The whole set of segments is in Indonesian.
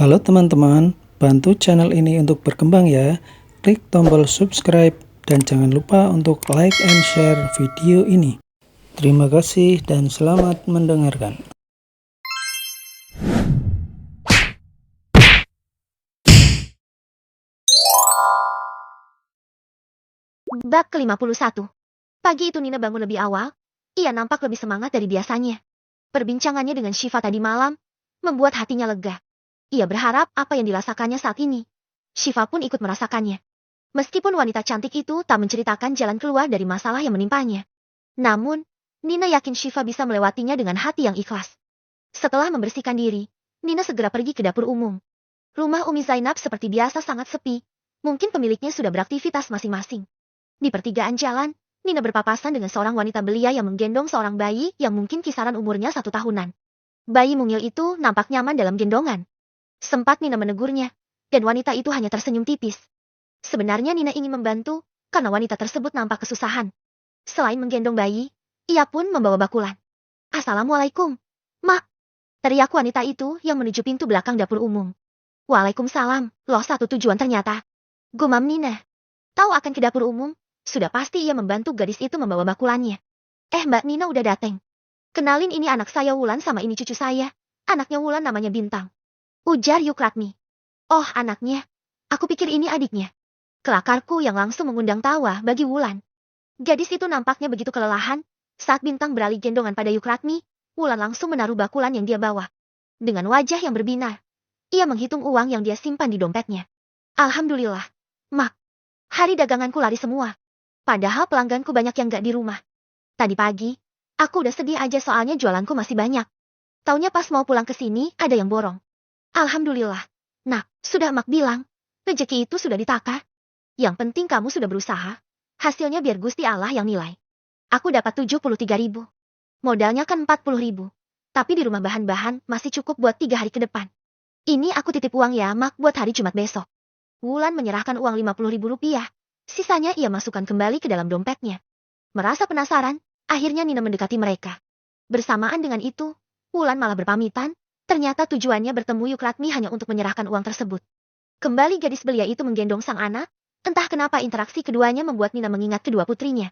Halo teman-teman, bantu channel ini untuk berkembang ya. Klik tombol subscribe dan jangan lupa untuk like and share video ini. Terima kasih dan selamat mendengarkan. Bab ke-51. Pagi itu Nina bangun lebih awal. Ia nampak lebih semangat dari biasanya. Perbincangannya dengan Shiva tadi malam membuat hatinya lega. Ia berharap apa yang dirasakannya saat ini, Shiva pun ikut merasakannya. Meskipun wanita cantik itu tak menceritakan jalan keluar dari masalah yang menimpanya. Namun, Nina yakin Shiva bisa melewatinya dengan hati yang ikhlas. Setelah membersihkan diri, Nina segera pergi ke dapur umum. Rumah Umi Zainab seperti biasa sangat sepi. Mungkin pemiliknya sudah beraktivitas masing-masing. Di pertigaan jalan, Nina berpapasan dengan seorang wanita belia yang menggendong seorang bayi yang mungkin kisaran umurnya 1 tahunan. Bayi mungil itu nampak nyaman dalam gendongan. Sempat Nina menegurnya, dan wanita itu hanya tersenyum tipis. Sebenarnya Nina ingin membantu, karena wanita tersebut nampak kesusahan. Selain menggendong bayi, ia pun membawa bakulan. "Assalamualaikum, Mak," teriak wanita itu yang menuju pintu belakang dapur umum. "Waalaikumsalam, loh satu tujuan ternyata," gumam Nina. Tahu akan ke dapur umum, sudah pasti ia membantu gadis itu membawa bakulannya. Mbak Nina udah dateng. Kenalin ini anak saya Wulan sama ini cucu saya. Anaknya Wulan namanya Bintang," ujar Yukratmi. "Oh anaknya, aku pikir ini adiknya." Kelakarku yang langsung mengundang tawa bagi Wulan. Gadis itu nampaknya begitu kelelahan. Saat Bintang beralih gendongan pada Yukratmi, Wulan langsung menaruh bakulan yang dia bawa. Dengan wajah yang berbinar, ia menghitung uang yang dia simpan di dompetnya. "Alhamdulillah, Mak. Hari daganganku lari semua. Padahal pelangganku banyak yang gak di rumah. Tadi pagi, aku udah sedih aja soalnya jualanku masih banyak. Taunya pas mau pulang ke sini, ada yang borong. Alhamdulillah. Nak, sudah Mak bilang, rezeki itu sudah ditakar. Yang penting kamu sudah berusaha. Hasilnya biar Gusti Allah yang nilai. Aku dapat 73.000. Modalnya kan 40.000. Tapi di rumah bahan-bahan masih cukup buat 3 hari ke depan. Ini aku titip uang ya Mak buat hari Jumat besok." Wulan menyerahkan uang 50.000 rupiah. Sisanya ia masukkan kembali ke dalam dompetnya. Merasa penasaran, akhirnya Nina mendekati mereka. Bersamaan dengan itu, Wulan malah berpamitan. Ternyata tujuannya bertemu Yukratmi hanya untuk menyerahkan uang tersebut. Kembali gadis belia itu menggendong sang anak. Entah kenapa interaksi keduanya membuat Nina mengingat kedua putrinya.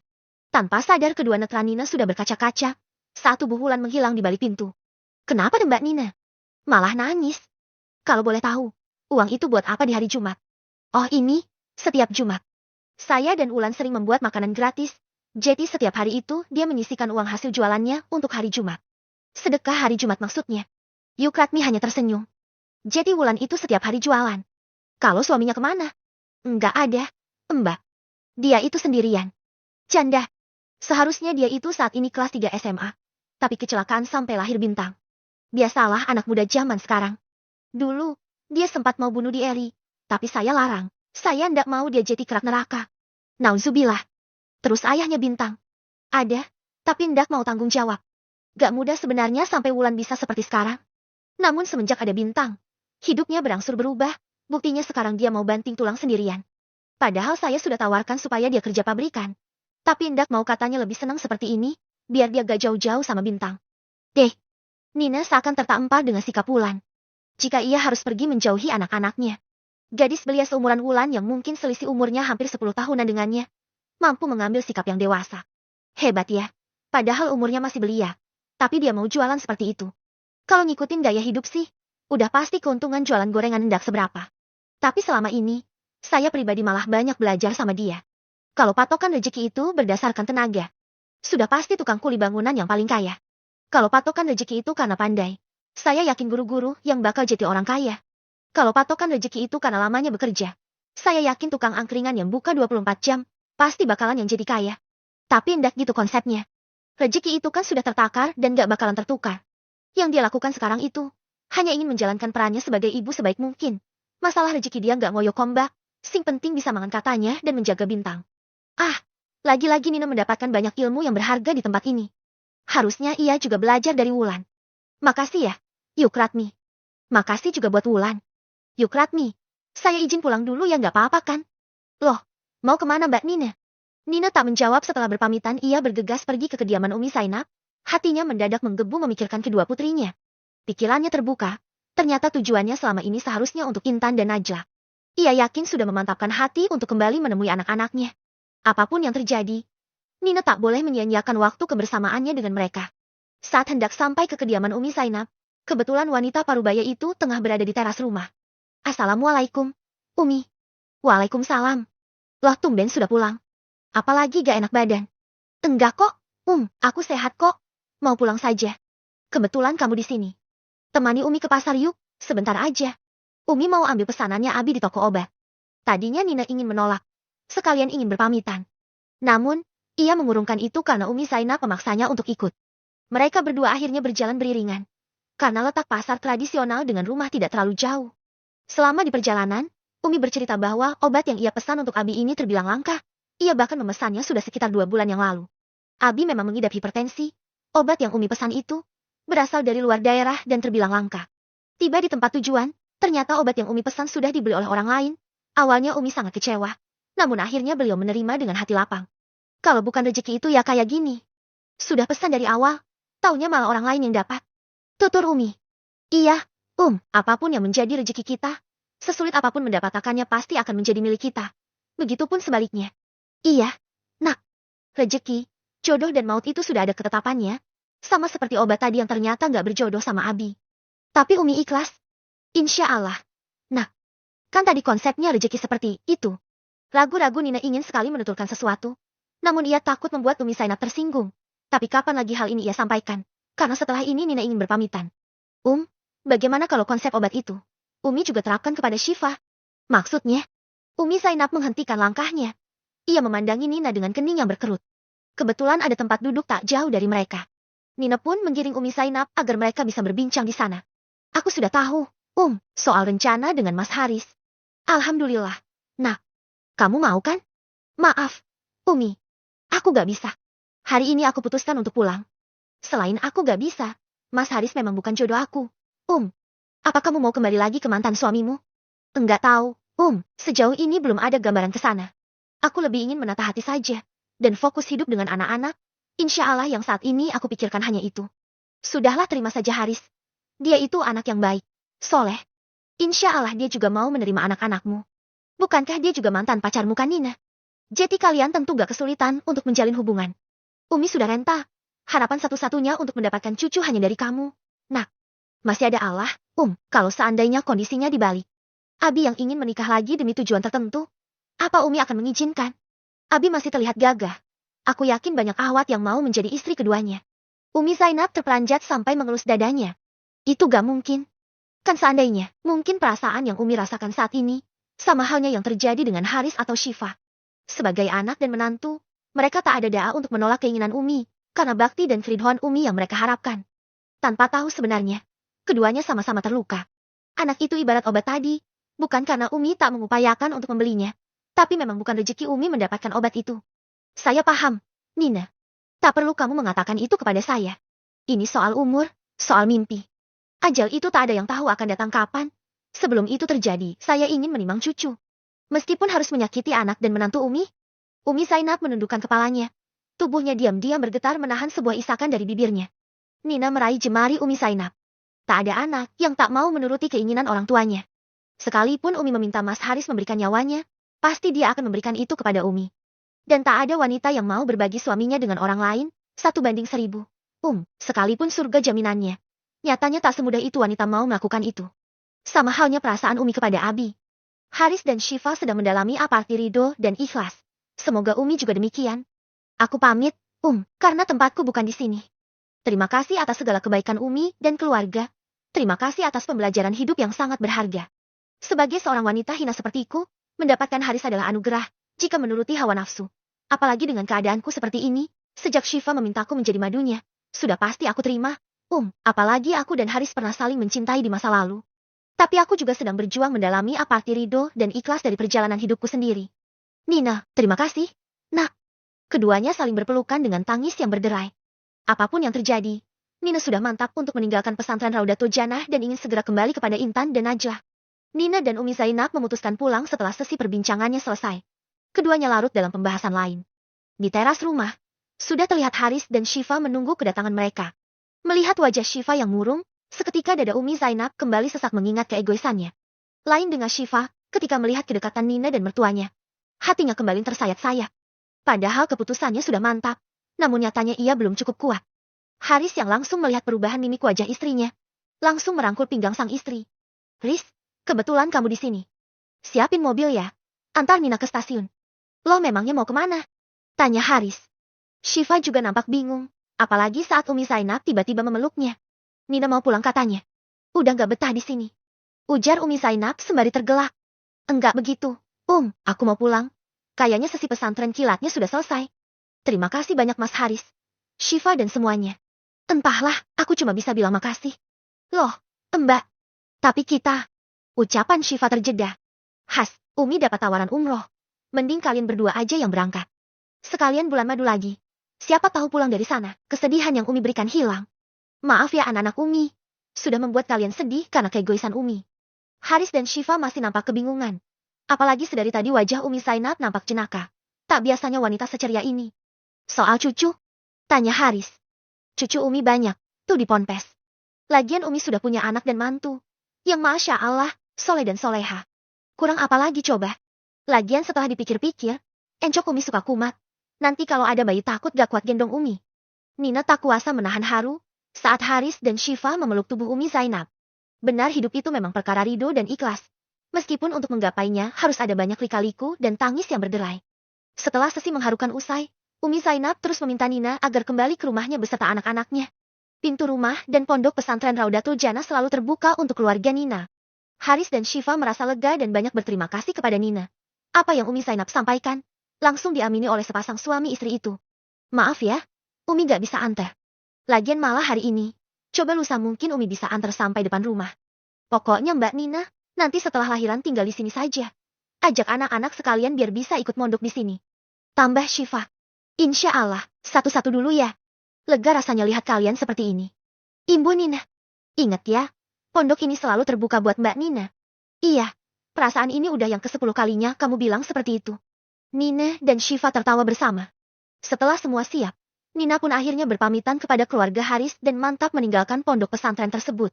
Tanpa sadar kedua netra Nina sudah berkaca-kaca saat tubuh Wulan menghilang di balik pintu. "Kenapa Mbak Nina? Malah nangis. Kalau boleh tahu, uang itu buat apa di hari Jumat?" "Oh ini, setiap Jumat. Saya dan Wulan sering membuat makanan gratis. Jadi setiap hari itu dia menyisihkan uang hasil jualannya untuk hari Jumat." "Sedekah hari Jumat maksudnya?" Yukratmi hanya tersenyum. "Jadi Wulan itu setiap hari jualan. Kalau suaminya kemana?" "Enggak ada, Mbak. Dia itu sendirian." "Canda. Seharusnya dia itu saat ini kelas 3 SMA. Tapi kecelakaan sampai lahir Bintang. Biasalah anak muda zaman sekarang. Dulu, dia sempat mau bunuh diri. Tapi saya larang. Saya ndak mau dia jadi kerak neraka." "Nauzubillah." Terus ayahnya Bintang. "Ada, tapi ndak mau tanggung jawab. Gak mudah sebenarnya sampai Wulan bisa seperti sekarang. Namun semenjak ada Bintang, hidupnya berangsur berubah. Buktinya sekarang dia mau banting tulang sendirian. Padahal saya sudah tawarkan supaya dia kerja pabrikan. Tapi ndak mau katanya lebih senang seperti ini, biar dia gak jauh-jauh sama Bintang." Deh, Nina seakan tertampar dengan sikap Wulan. Jika ia harus pergi menjauhi anak-anaknya. Gadis belia seumuran Wulan yang mungkin selisih umurnya hampir 10 tahunan dengannya, mampu mengambil sikap yang dewasa. Hebat ya, padahal umurnya masih belia. Tapi dia mau jualan seperti itu. Kalau ngikutin gaya hidup sih, udah pasti keuntungan jualan gorengan ndak seberapa. Tapi selama ini, saya pribadi malah banyak belajar sama dia. Kalau patokan rezeki itu berdasarkan tenaga, sudah pasti tukang kuli bangunan yang paling kaya. Kalau patokan rezeki itu karena pandai, saya yakin guru-guru yang bakal jadi orang kaya. Kalau patokan rezeki itu karena lamanya bekerja, saya yakin tukang angkringan yang buka 24 jam, pasti bakalan yang jadi kaya. Tapi ndak gitu konsepnya. Rezeki itu kan sudah tertakar dan gak bakalan tertukar. Yang dia lakukan sekarang itu, hanya ingin menjalankan perannya sebagai ibu sebaik mungkin. Masalah rezeki dia gak ngoyo kombak, sing penting bisa mangan katanya dan menjaga Bintang. Lagi-lagi Nina mendapatkan banyak ilmu yang berharga di tempat ini. Harusnya ia juga belajar dari Wulan. Makasih ya, Yukratmi. Makasih juga buat Wulan. Yukratmi, saya izin pulang dulu ya nggak apa-apa kan? Loh, mau kemana Mbak Nina? Nina tak menjawab setelah berpamitan ia bergegas pergi ke kediaman Umi Zainab. Hatinya mendadak menggebu memikirkan kedua putrinya. Pikirannya terbuka, Ternyata tujuannya selama ini seharusnya untuk Intan dan Najla. Ia yakin sudah memantapkan hati untuk kembali menemui anak-anaknya. Apapun yang terjadi, Nina tak boleh menyia-nyiakan waktu kebersamaannya dengan mereka. Saat hendak sampai ke kediaman Umi Zainab, kebetulan wanita parubaya itu tengah berada di teras rumah. Assalamualaikum, Umi. Waalaikumsalam. Loh, tumben sudah pulang. Apalagi gak enak badan. Enggak kok, aku sehat kok. Mau pulang saja. Kebetulan kamu di sini. Temani Umi ke pasar yuk, sebentar aja. Umi mau ambil pesanannya Abi di toko obat. Tadinya Nina ingin menolak, sekalian ingin berpamitan. Namun, ia mengurungkan itu karena Umi Zainab memaksanya untuk ikut. Mereka berdua akhirnya berjalan beriringan. Karena letak pasar tradisional dengan rumah tidak terlalu jauh. Selama di perjalanan, Umi bercerita bahwa obat yang ia pesan untuk Abi ini terbilang langka. Ia bahkan memesannya sudah sekitar 2 bulan yang lalu. Abi memang mengidap hipertensi. Obat yang Umi pesan itu berasal dari luar daerah dan terbilang langka. Tiba di tempat tujuan, ternyata obat yang Umi pesan sudah dibeli oleh orang lain. Awalnya Umi sangat kecewa, namun akhirnya beliau menerima dengan hati lapang. Kalau bukan rezeki itu ya kayak gini. Sudah pesan dari awal, taunya malah orang lain yang dapat. Tutur Umi. Iya, apapun yang menjadi rezeki kita, sesulit apapun mendapatkannya pasti akan menjadi milik kita. Begitupun sebaliknya. Iya, nak. Rezeki, jodoh dan maut itu sudah ada ketetapannya. Sama seperti obat tadi yang ternyata nggak berjodoh sama Abi. Tapi Umi ikhlas. Insya Allah. Nah, kan tadi konsepnya rezeki seperti itu. Ragu-ragu Nina ingin sekali menuturkan sesuatu. Namun ia takut membuat Umi Zainab tersinggung. Tapi kapan lagi hal ini ia sampaikan? Karena setelah ini Nina ingin berpamitan. Bagaimana kalau konsep obat itu Umi juga terapkan kepada Syifa? Maksudnya? Umi Zainab menghentikan langkahnya. Ia memandangi Nina dengan kening yang berkerut. Kebetulan ada tempat duduk tak jauh dari mereka. Nina pun menggiring Umi Zainab agar mereka bisa berbincang di sana. Aku sudah tahu, soal rencana dengan Mas Haris. Alhamdulillah. Nah, kamu mau kan? Maaf, Umi. Aku gak bisa. Hari ini aku putuskan untuk pulang. Selain aku gak bisa, Mas Haris memang bukan jodoh aku. Apa kamu mau kembali lagi ke mantan suamimu? Enggak tahu, sejauh ini belum ada gambaran ke sana. Aku lebih ingin menata hati saja, dan fokus hidup dengan anak-anak. Insya Allah yang saat ini aku pikirkan hanya itu. Sudahlah, terima saja Haris. Dia itu anak yang baik, soleh. Insya Allah dia juga mau menerima anak-anakmu. Bukankah dia juga mantan pacarmu kan Nina? Jadi kalian tentu gak kesulitan untuk menjalin hubungan. Umi sudah renta. Harapan satu-satunya untuk mendapatkan cucu hanya dari kamu. Nak, masih ada Allah, kalau seandainya kondisinya dibalik. Abi yang ingin menikah lagi demi tujuan tertentu. Apa Umi akan mengizinkan? Abi masih terlihat gagah. Aku yakin banyak ahwat yang mau menjadi istri keduanya. Umi Zainab terperanjat sampai mengelus dadanya. Itu gak mungkin. Kan seandainya, mungkin perasaan yang Umi rasakan saat ini, sama halnya yang terjadi dengan Haris atau Syifa. Sebagai anak dan menantu, mereka tak ada daya untuk menolak keinginan Umi, karena bakti dan keridhaan Umi yang mereka harapkan. Tanpa tahu sebenarnya, keduanya sama-sama terluka. Anak itu ibarat obat tadi, bukan karena Umi tak mengupayakan untuk membelinya, tapi memang bukan rezeki Umi mendapatkan obat itu. Saya paham, Nina. Tak perlu kamu mengatakan itu kepada saya. Ini soal umur, soal mimpi. Ajal itu tak ada yang tahu akan datang kapan. Sebelum itu terjadi, saya ingin menimang cucu. Meskipun harus menyakiti anak dan menantu Umi. Umi Zainab menundukkan kepalanya. Tubuhnya diam-diam bergetar menahan sebuah isakan dari bibirnya. Nina meraih jemari Umi Zainab. Tak ada anak yang tak mau menuruti keinginan orang tuanya. Sekalipun Umi meminta Mas Haris memberikan nyawanya, pasti dia akan memberikan itu kepada Umi. Dan tak ada wanita yang mau berbagi suaminya dengan orang lain, 1:1000. Sekalipun surga jaminannya. Nyatanya tak semudah itu wanita mau melakukan itu. Sama halnya perasaan Umi kepada Abi. Haris dan Syifa sedang mendalami apa arti ridho dan ikhlas. Semoga Umi juga demikian. Aku pamit, karena tempatku bukan di sini. Terima kasih atas segala kebaikan Umi dan keluarga. Terima kasih atas pembelajaran hidup yang sangat berharga. Sebagai seorang wanita hina sepertiku, mendapatkan Haris adalah anugerah, jika menuruti hawa nafsu. Apalagi dengan keadaanku seperti ini, sejak Syifa memintaku menjadi madunya, sudah pasti aku terima. Apalagi aku dan Haris pernah saling mencintai di masa lalu. Tapi aku juga sedang berjuang mendalami apa arti ridho dan ikhlas dari perjalanan hidupku sendiri. Nina, terima kasih. Nak. Keduanya saling berpelukan dengan tangis yang berderai. Apapun yang terjadi, Nina sudah mantap untuk meninggalkan pesantren Raudatul Jannah dan ingin segera kembali kepada Intan dan Najlah. Nina dan Umi Zainab memutuskan pulang setelah sesi perbincangannya selesai. Keduanya larut dalam pembahasan lain. Di teras rumah, sudah terlihat Haris dan Syifa menunggu kedatangan mereka. Melihat wajah Syifa yang murung, Seketika dada Umi Zainab kembali sesak mengingat keegoisannya. Lain dengan Syifa, ketika melihat kedekatan Nina dan mertuanya. Hatinya kembali tersayat-sayat. Padahal keputusannya sudah mantap, namun nyatanya ia belum cukup kuat. Haris yang langsung melihat perubahan mimik wajah istrinya, langsung merangkul pinggang sang istri. Riz, kebetulan kamu di sini. Siapin mobil ya, antar Nina ke stasiun. Lo memangnya mau kemana? Tanya Haris. Syifa juga nampak bingung, apalagi saat Umi Zainab tiba-tiba memeluknya. Nina mau pulang katanya. Udah gak betah di sini. Ujar Umi Zainab sembari tergelak. Enggak begitu, aku mau pulang. Kayaknya sesi pesantren kilatnya sudah selesai. Terima kasih banyak Mas Haris, Syifa dan semuanya. Entahlah, aku cuma bisa bilang makasih. Loh, Mbak. Tapi kita. Ucapan Syifa terjeda. Umi dapat tawaran umroh. Mending kalian berdua aja yang berangkat. Sekalian bulan madu lagi. Siapa tahu pulang dari sana, kesedihan yang Umi berikan hilang. Maaf ya anak-anak Umi. Sudah membuat kalian sedih karena keegoisan Umi. Haris dan Syifa masih nampak kebingungan. Apalagi sedari tadi wajah Umi Zainab nampak jenaka. Tak biasanya wanita seceria ini. Soal cucu? Tanya Haris. Cucu Umi banyak, tuh di Ponpes. Lagian Umi sudah punya anak dan mantu. Yang Masya Allah, soleh dan soleha. Kurang apa lagi coba? Lagian setelah dipikir-pikir, encok Umi suka kumat. Nanti kalau ada bayi takut gak kuat gendong Umi. Nina tak kuasa menahan haru saat Haris dan Syifa memeluk tubuh Umi Zainab. Benar hidup itu memang perkara ridho dan ikhlas. Meskipun untuk menggapainya harus ada banyak lika-liku dan tangis yang berderai. Setelah sesi mengharukan usai, Umi Zainab terus meminta Nina agar kembali ke rumahnya beserta anak-anaknya. Pintu rumah dan pondok pesantren Raudatul Jannah selalu terbuka untuk keluarga Nina. Haris dan Syifa merasa lega dan banyak berterima kasih kepada Nina. Apa yang Umi Zainab sampaikan, langsung diamini oleh sepasang suami istri itu. Maaf ya, Umi gak bisa antar. Lagian malah hari ini, coba lusa mungkin Umi bisa antar sampai depan rumah. Pokoknya Mbak Nina, nanti setelah lahiran tinggal di sini saja. Ajak anak-anak sekalian biar bisa ikut mondok di sini. Tambah Syifa. Insya Allah, satu-satu dulu ya. Lega rasanya lihat kalian seperti ini. Ibu Nina. Ingat ya, pondok ini selalu terbuka buat Mbak Nina. Iya, perasaan ini udah yang ke-10 kalinya kamu bilang seperti itu. Nina dan Syifa tertawa bersama. Setelah semua siap, Nina pun akhirnya berpamitan kepada keluarga Haris dan mantap meninggalkan pondok pesantren tersebut.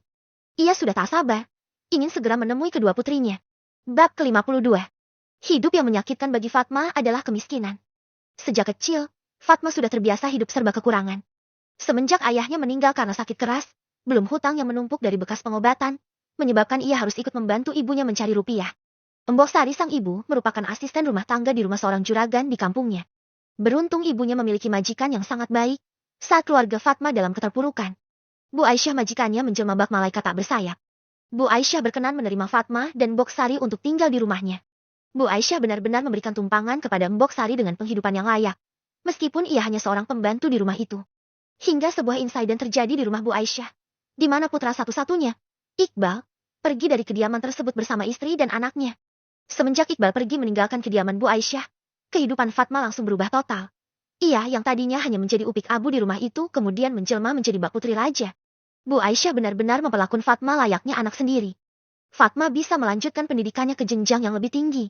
Ia sudah tak sabar, ingin segera menemui kedua putrinya. Bab ke-52. Hidup yang menyakitkan bagi Fatma adalah kemiskinan. Sejak kecil, Fatma sudah terbiasa hidup serba kekurangan. Semenjak ayahnya meninggal karena sakit keras, belum hutang yang menumpuk dari bekas pengobatan, menyebabkan ia harus ikut membantu ibunya mencari rupiah. Mbok Sari sang ibu merupakan asisten rumah tangga di rumah seorang juragan di kampungnya. Beruntung ibunya memiliki majikan yang sangat baik, saat keluarga Fatma dalam keterpurukan. Bu Aisyah majikannya menjelma bak malaikat tak bersayap. Bu Aisyah berkenan menerima Fatma dan Mbok Sari untuk tinggal di rumahnya. Bu Aisyah benar-benar memberikan tumpangan kepada Mbok Sari dengan penghidupan yang layak. Meskipun ia hanya seorang pembantu di rumah itu. Hingga sebuah insiden terjadi di rumah Bu Aisyah. Di mana putra satu-satunya, Iqbal, pergi dari kediaman tersebut bersama istri dan anaknya. Semenjak Iqbal pergi meninggalkan kediaman Bu Aisyah, kehidupan Fatma langsung berubah total. Ia yang tadinya hanya menjadi upik abu di rumah itu kemudian menjelma menjadi bak putri raja. Bu Aisyah benar-benar memperlakukan Fatma layaknya anak sendiri. Fatma bisa melanjutkan pendidikannya ke jenjang yang lebih tinggi.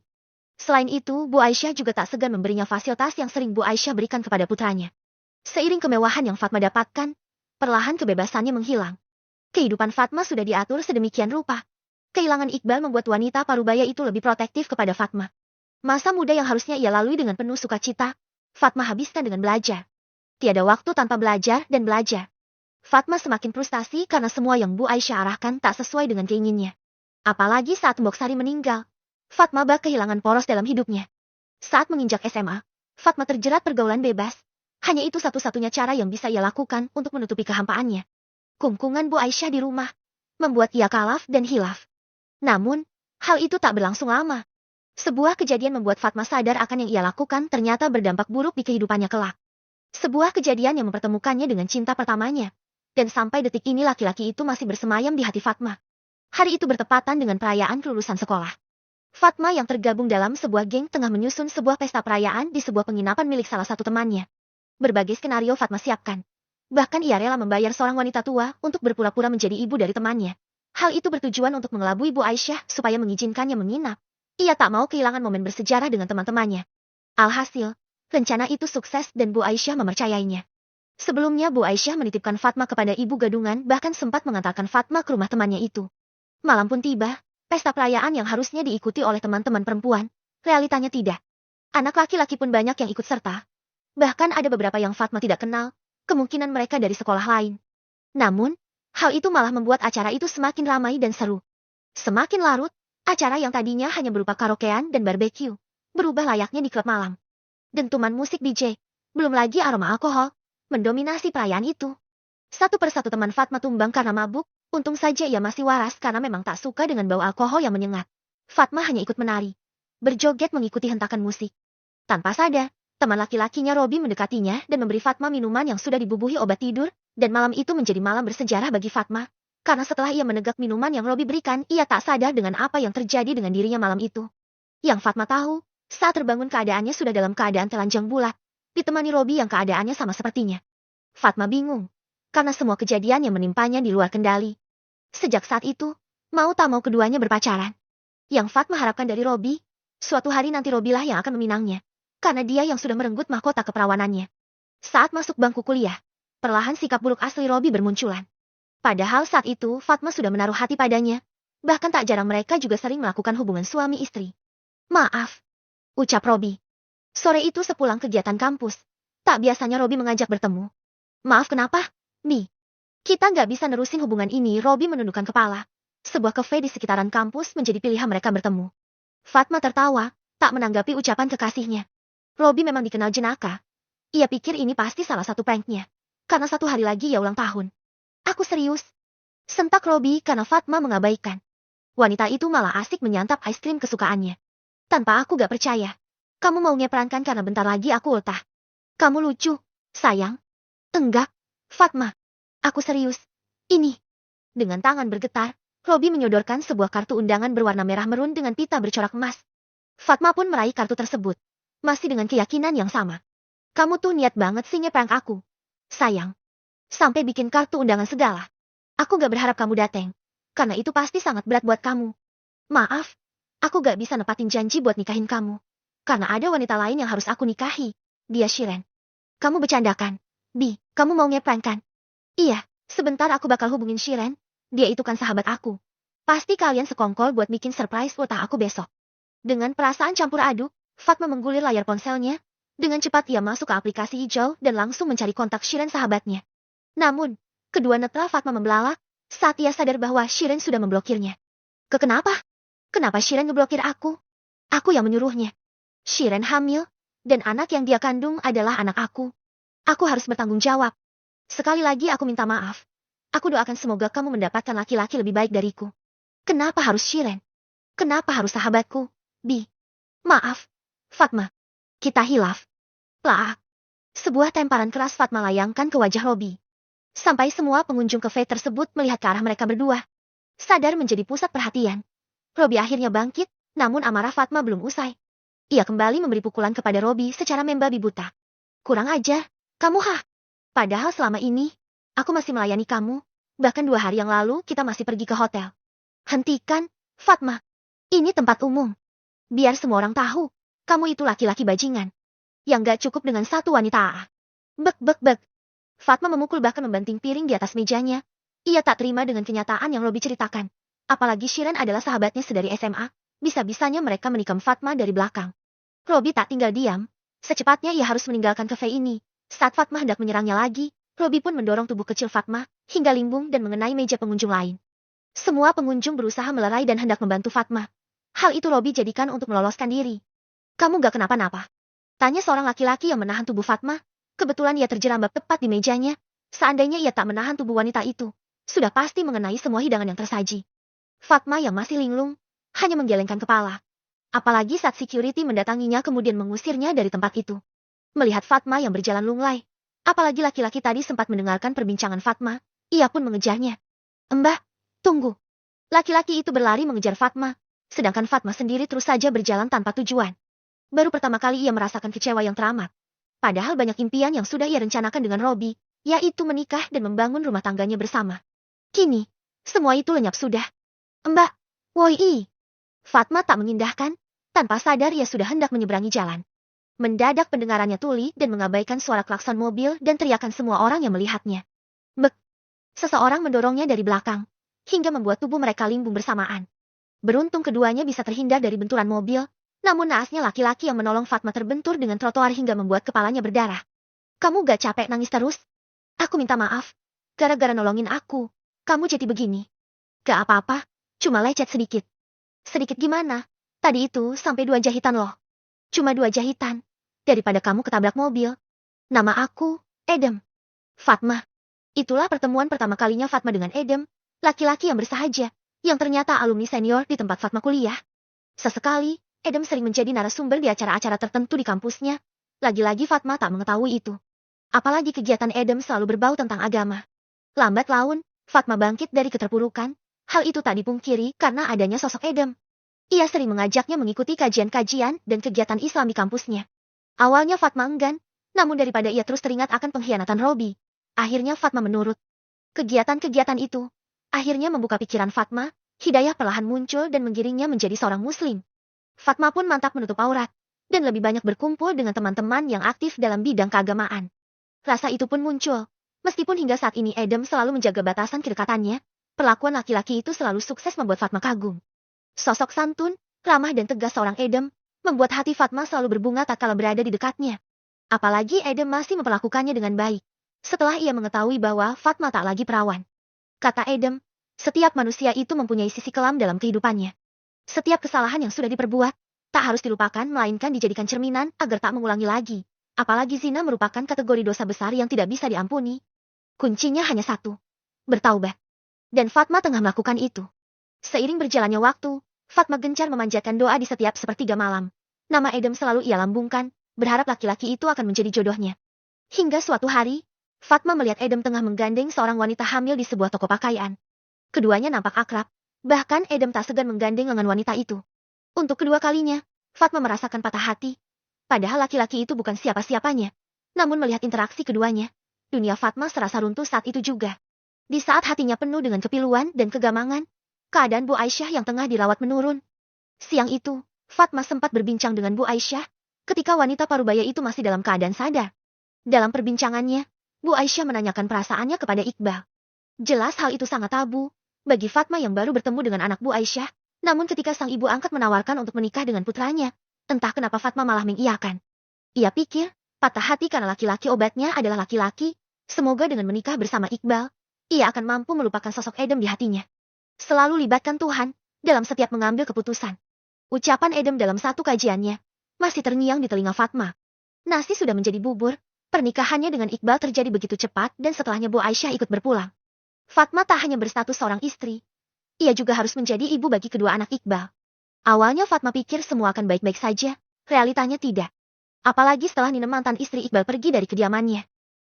Selain itu, Bu Aisyah juga tak segan memberinya fasilitas yang sering Bu Aisyah berikan kepada putranya. Seiring kemewahan yang Fatma dapatkan, perlahan kebebasannya menghilang. Kehidupan Fatma sudah diatur sedemikian rupa. Kehilangan Iqbal membuat wanita parubaya itu lebih protektif kepada Fatma. Masa muda yang harusnya ia lalui dengan penuh sukacita, Fatma habiskan dengan belajar. Tiada waktu tanpa belajar dan belajar. Fatma semakin frustasi karena semua yang Bu Aisyah arahkan tak sesuai dengan keinginannya. Apalagi saat Mbok Sari meninggal, Fatma bak kehilangan poros dalam hidupnya. Saat menginjak SMA, Fatma terjerat pergaulan bebas. Hanya itu satu-satunya cara yang bisa ia lakukan untuk menutupi kehampaannya. Kungkungan Bu Aisyah di rumah membuat ia kalaf dan hilaf. Namun, hal itu tak berlangsung lama. Sebuah kejadian membuat Fatma sadar akan yang ia lakukan ternyata berdampak buruk di kehidupannya kelak. Sebuah kejadian yang mempertemukannya dengan cinta pertamanya. Dan sampai detik ini laki-laki itu masih bersemayam di hati Fatma. Hari itu bertepatan dengan perayaan kelulusan sekolah. Fatma yang tergabung dalam sebuah geng tengah menyusun sebuah pesta perayaan di sebuah penginapan milik salah satu temannya. Berbagai skenario Fatma siapkan. Bahkan ia rela membayar seorang wanita tua untuk berpura-pura menjadi ibu dari temannya. Hal itu bertujuan untuk mengelabui Bu Aisyah supaya mengizinkannya menginap. Ia tak mau kehilangan momen bersejarah dengan teman-temannya. Alhasil, rencana itu sukses dan Bu Aisyah mempercayainya. Sebelumnya Bu Aisyah menitipkan Fatma kepada ibu gadungan, bahkan sempat mengantarkan Fatma ke rumah temannya itu. Malam pun tiba, pesta perayaan yang harusnya diikuti oleh teman-teman perempuan, realitanya tidak. Anak laki-laki pun banyak yang ikut serta. Bahkan ada beberapa yang Fatma tidak kenal, kemungkinan mereka dari sekolah lain. Namun, hal itu malah membuat acara itu semakin ramai dan seru. Semakin larut, acara yang tadinya hanya berupa karaokean dan barbeque, berubah layaknya di klub malam. Dentuman musik DJ, belum lagi aroma alkohol, mendominasi perayaan itu. Satu persatu teman Fatma tumbang karena mabuk, untung saja ia masih waras karena memang tak suka dengan bau alkohol yang menyengat. Fatma hanya ikut menari, berjoget mengikuti hentakan musik. Tanpa sadar, teman laki-lakinya Robi mendekatinya dan memberi Fatma minuman yang sudah dibubuhi obat tidur, dan malam itu menjadi malam bersejarah bagi Fatma. Karena setelah ia menegak minuman yang Robi berikan, ia tak sadar dengan apa yang terjadi dengan dirinya malam itu. Yang Fatma tahu, saat terbangun keadaannya sudah dalam keadaan telanjang bulat, ditemani Robi yang keadaannya sama sepertinya. Fatma bingung, karena semua kejadian yang menimpanya di luar kendali. Sejak saat itu, mau tak mau keduanya berpacaran. Yang Fatma harapkan dari Robi, suatu hari nanti Robilah yang akan meminangnya, karena dia yang sudah merenggut mahkota keperawanannya. Saat masuk bangku kuliah, perlahan sikap buruk asli Robi bermunculan. Padahal saat itu Fatma sudah menaruh hati padanya, bahkan tak jarang mereka juga sering melakukan hubungan suami istri. Maaf, ucap Robi. Sore itu sepulang kegiatan kampus, tak biasanya Robi mengajak bertemu. Maaf kenapa, Bi? Kita nggak bisa nerusin hubungan ini, Robi menundukkan kepala. Sebuah kafe di sekitaran kampus menjadi pilihan mereka bertemu. Fatma tertawa, tak menanggapi ucapan kekasihnya. Robi memang dikenal jenaka. Ia pikir ini pasti salah satu pranknya. Karena satu hari lagi ia ulang tahun. Aku serius. Sentak Robi karena Fatma mengabaikan. Wanita itu malah asik menyantap es krim kesukaannya. Tanpa aku gak percaya. Kamu mau ngeperankan karena bentar lagi aku ultah. Kamu lucu, sayang. Enggak, Fatma. Aku serius. Ini. Dengan tangan bergetar, Robi menyodorkan sebuah kartu undangan berwarna merah merun dengan pita bercorak emas. Fatma pun meraih kartu tersebut. Masih dengan keyakinan yang sama. Kamu tuh niat banget sih ngeprank aku. Sayang. Sampai bikin kartu undangan segala. Aku gak berharap kamu dateng. Karena itu pasti sangat berat buat kamu. Maaf. Aku gak bisa nepatin janji buat nikahin kamu. Karena ada wanita lain yang harus aku nikahi. Dia Shiren. Kamu bercandakan. Bi, kamu mau ngeprank kan? Iya, sebentar aku bakal hubungin Shiren. Dia itu kan sahabat aku. Pasti kalian sekongkol buat bikin surprise ultah aku besok. Dengan perasaan campur aduk, Fatma menggulir layar ponselnya. Dengan cepat ia masuk ke aplikasi hijau dan langsung mencari kontak Shiren sahabatnya. Namun, kedua netra Fatma membelalak saat ia sadar bahwa Shiren sudah memblokirnya. Kenapa? Kenapa Shiren ngeblokir aku? Aku yang menyuruhnya. Shiren hamil, dan anak yang dia kandung adalah anak aku. Aku harus bertanggung jawab. Sekali lagi aku minta maaf. Aku doakan semoga kamu mendapatkan laki-laki lebih baik dariku. Kenapa harus Shiren? Kenapa harus sahabatku? Bi. Maaf. Fatma. Kita hilaf. Laak. Sebuah temparan keras Fatma layangkan ke wajah Robi. Sampai semua pengunjung kafe tersebut melihat ke arah mereka berdua. Sadar menjadi pusat perhatian. Robi akhirnya bangkit, namun amarah Fatma belum usai. Ia kembali memberi pukulan kepada Robi secara membabi buta. Kurang ajar, kamu Padahal selama ini, aku masih melayani kamu, bahkan 2 hari yang lalu kita masih pergi ke hotel. Hentikan, Fatma. Ini tempat umum. Biar semua orang tahu, kamu itu laki-laki bajingan. Yang gak cukup dengan satu wanita. Bek bek bek. Fatma memukul bahkan membanting piring di atas mejanya. Ia tak terima dengan kenyataan yang Robi ceritakan. Apalagi Shiren adalah sahabatnya sedari SMA, bisa-bisanya mereka menikam Fatma dari belakang. Robi tak tinggal diam. Secepatnya ia harus meninggalkan kafe ini. Saat Fatma hendak menyerangnya lagi, Robi pun mendorong tubuh kecil Fatma, hingga limbung dan mengenai meja pengunjung lain. Semua pengunjung berusaha melerai dan hendak membantu Fatma. Hal itu Robi jadikan untuk meloloskan diri. Kamu gak kenapa-napa? Tanya seorang laki-laki yang menahan tubuh Fatma. Kebetulan ia terjerambab tepat di mejanya. Seandainya ia tak menahan tubuh wanita itu, sudah pasti mengenai semua hidangan yang tersaji. Fatma yang masih linglung, hanya menggelengkan kepala. Apalagi saat security mendatanginya kemudian mengusirnya dari tempat itu. Melihat Fatma yang berjalan lunglai, apalagi laki-laki tadi sempat mendengarkan perbincangan Fatma, ia pun mengejarnya. Mbak, tunggu. Laki-laki itu berlari mengejar Fatma, sedangkan Fatma sendiri terus saja berjalan tanpa tujuan. Baru pertama kali ia merasakan kecewa yang teramat. Padahal banyak impian yang sudah ia rencanakan dengan Robi, yaitu menikah dan membangun rumah tangganya bersama. Kini, semua itu lenyap sudah. Mbak, woi. Fatma tak mengindahkan, tanpa sadar ia sudah hendak menyeberangi jalan. Mendadak pendengarannya tuli dan mengabaikan suara klakson mobil dan teriakan semua orang yang melihatnya. Bek! Seseorang mendorongnya dari belakang, hingga membuat tubuh mereka limbung bersamaan. Beruntung keduanya bisa terhindar dari benturan mobil, namun naasnya laki-laki yang menolong Fatma terbentur dengan trotoar hingga membuat kepalanya berdarah. Kamu gak capek nangis terus? Aku minta maaf. Gara-gara nolongin aku, kamu jadi begini. Gak apa-apa, cuma lecet sedikit. Sedikit gimana? Tadi itu sampai 2 jahitan loh. Cuma 2 jahitan. Daripada kamu ketabrak mobil. Nama aku, Edem. Fatma. Itulah pertemuan pertama kalinya Fatma dengan Edem, laki-laki yang bersahaja, yang ternyata alumni senior di tempat Fatma kuliah. Sesekali, Edem sering menjadi narasumber di acara-acara tertentu di kampusnya. Lagi-lagi Fatma tak mengetahui itu. Apalagi kegiatan Edem selalu berbau tentang agama. Lambat laun, Fatma bangkit dari keterpurukan. Hal itu tak dipungkiri karena adanya sosok Edem. Ia sering mengajaknya mengikuti kajian-kajian dan kegiatan Islam di kampusnya. Awalnya Fatma enggan, namun daripada ia terus teringat akan pengkhianatan Robi, akhirnya Fatma menurut. Kegiatan-kegiatan itu akhirnya membuka pikiran Fatma, hidayah perlahan muncul dan menggiringnya menjadi seorang muslim. Fatma pun mantap menutup aurat, dan lebih banyak berkumpul dengan teman-teman yang aktif dalam bidang keagamaan. Rasa itu pun muncul, meskipun hingga saat ini Edem selalu menjaga batasan kedekatannya, perlakuan laki-laki itu selalu sukses membuat Fatma kagum. Sosok santun, ramah dan tegas seorang Edem, membuat hati Fatma selalu berbunga tak kala berada di dekatnya. Apalagi Edem masih memperlakukannya dengan baik. Setelah ia mengetahui bahwa Fatma tak lagi perawan. Kata Edem, setiap manusia itu mempunyai sisi kelam dalam kehidupannya. Setiap kesalahan yang sudah diperbuat, tak harus dilupakan melainkan dijadikan cerminan agar tak mengulangi lagi. Apalagi zina merupakan kategori dosa besar yang tidak bisa diampuni. Kuncinya hanya satu, bertaubat. Dan Fatma tengah melakukan itu. Seiring berjalannya waktu, Fatma gencar memanjatkan doa di setiap sepertiga malam. Nama Edem selalu ia lambungkan, berharap laki-laki itu akan menjadi jodohnya. Hingga suatu hari, Fatma melihat Edem tengah menggandeng seorang wanita hamil di sebuah toko pakaian. Keduanya nampak akrab, bahkan Edem tak segan menggandeng lengan wanita itu. Untuk kedua kalinya, Fatma merasakan patah hati. Padahal laki-laki itu bukan siapa-siapanya. Namun melihat interaksi keduanya, dunia Fatma serasa runtuh saat itu juga. Di saat hatinya penuh dengan kepiluan dan kegamangan, keadaan Bu Aisyah yang tengah dirawat menurun. Siang itu, Fatma sempat berbincang dengan Bu Aisyah, ketika wanita parubaya itu masih dalam keadaan sadar. Dalam perbincangannya, Bu Aisyah menanyakan perasaannya kepada Iqbal. Jelas hal itu sangat tabu bagi Fatma yang baru bertemu dengan anak Bu Aisyah, namun ketika sang ibu angkat menawarkan untuk menikah dengan putranya, entah kenapa Fatma malah mengiyakan. Ia pikir, patah hati karena laki-laki obatnya adalah laki-laki, semoga dengan menikah bersama Iqbal, ia akan mampu melupakan sosok Edem di hatinya. Selalu libatkan Tuhan dalam setiap mengambil keputusan. Ucapan Edem dalam satu kajiannya masih terngiang di telinga Fatma. Nasi sudah menjadi bubur. Pernikahannya dengan Iqbal terjadi begitu cepat dan setelahnya Bu Aisyah ikut berpulang. Fatma tak hanya berstatus seorang istri, ia juga harus menjadi ibu bagi kedua anak Iqbal. Awalnya Fatma pikir semua akan baik-baik saja, realitanya tidak. Apalagi setelah Nina mantan istri Iqbal pergi dari kediamannya.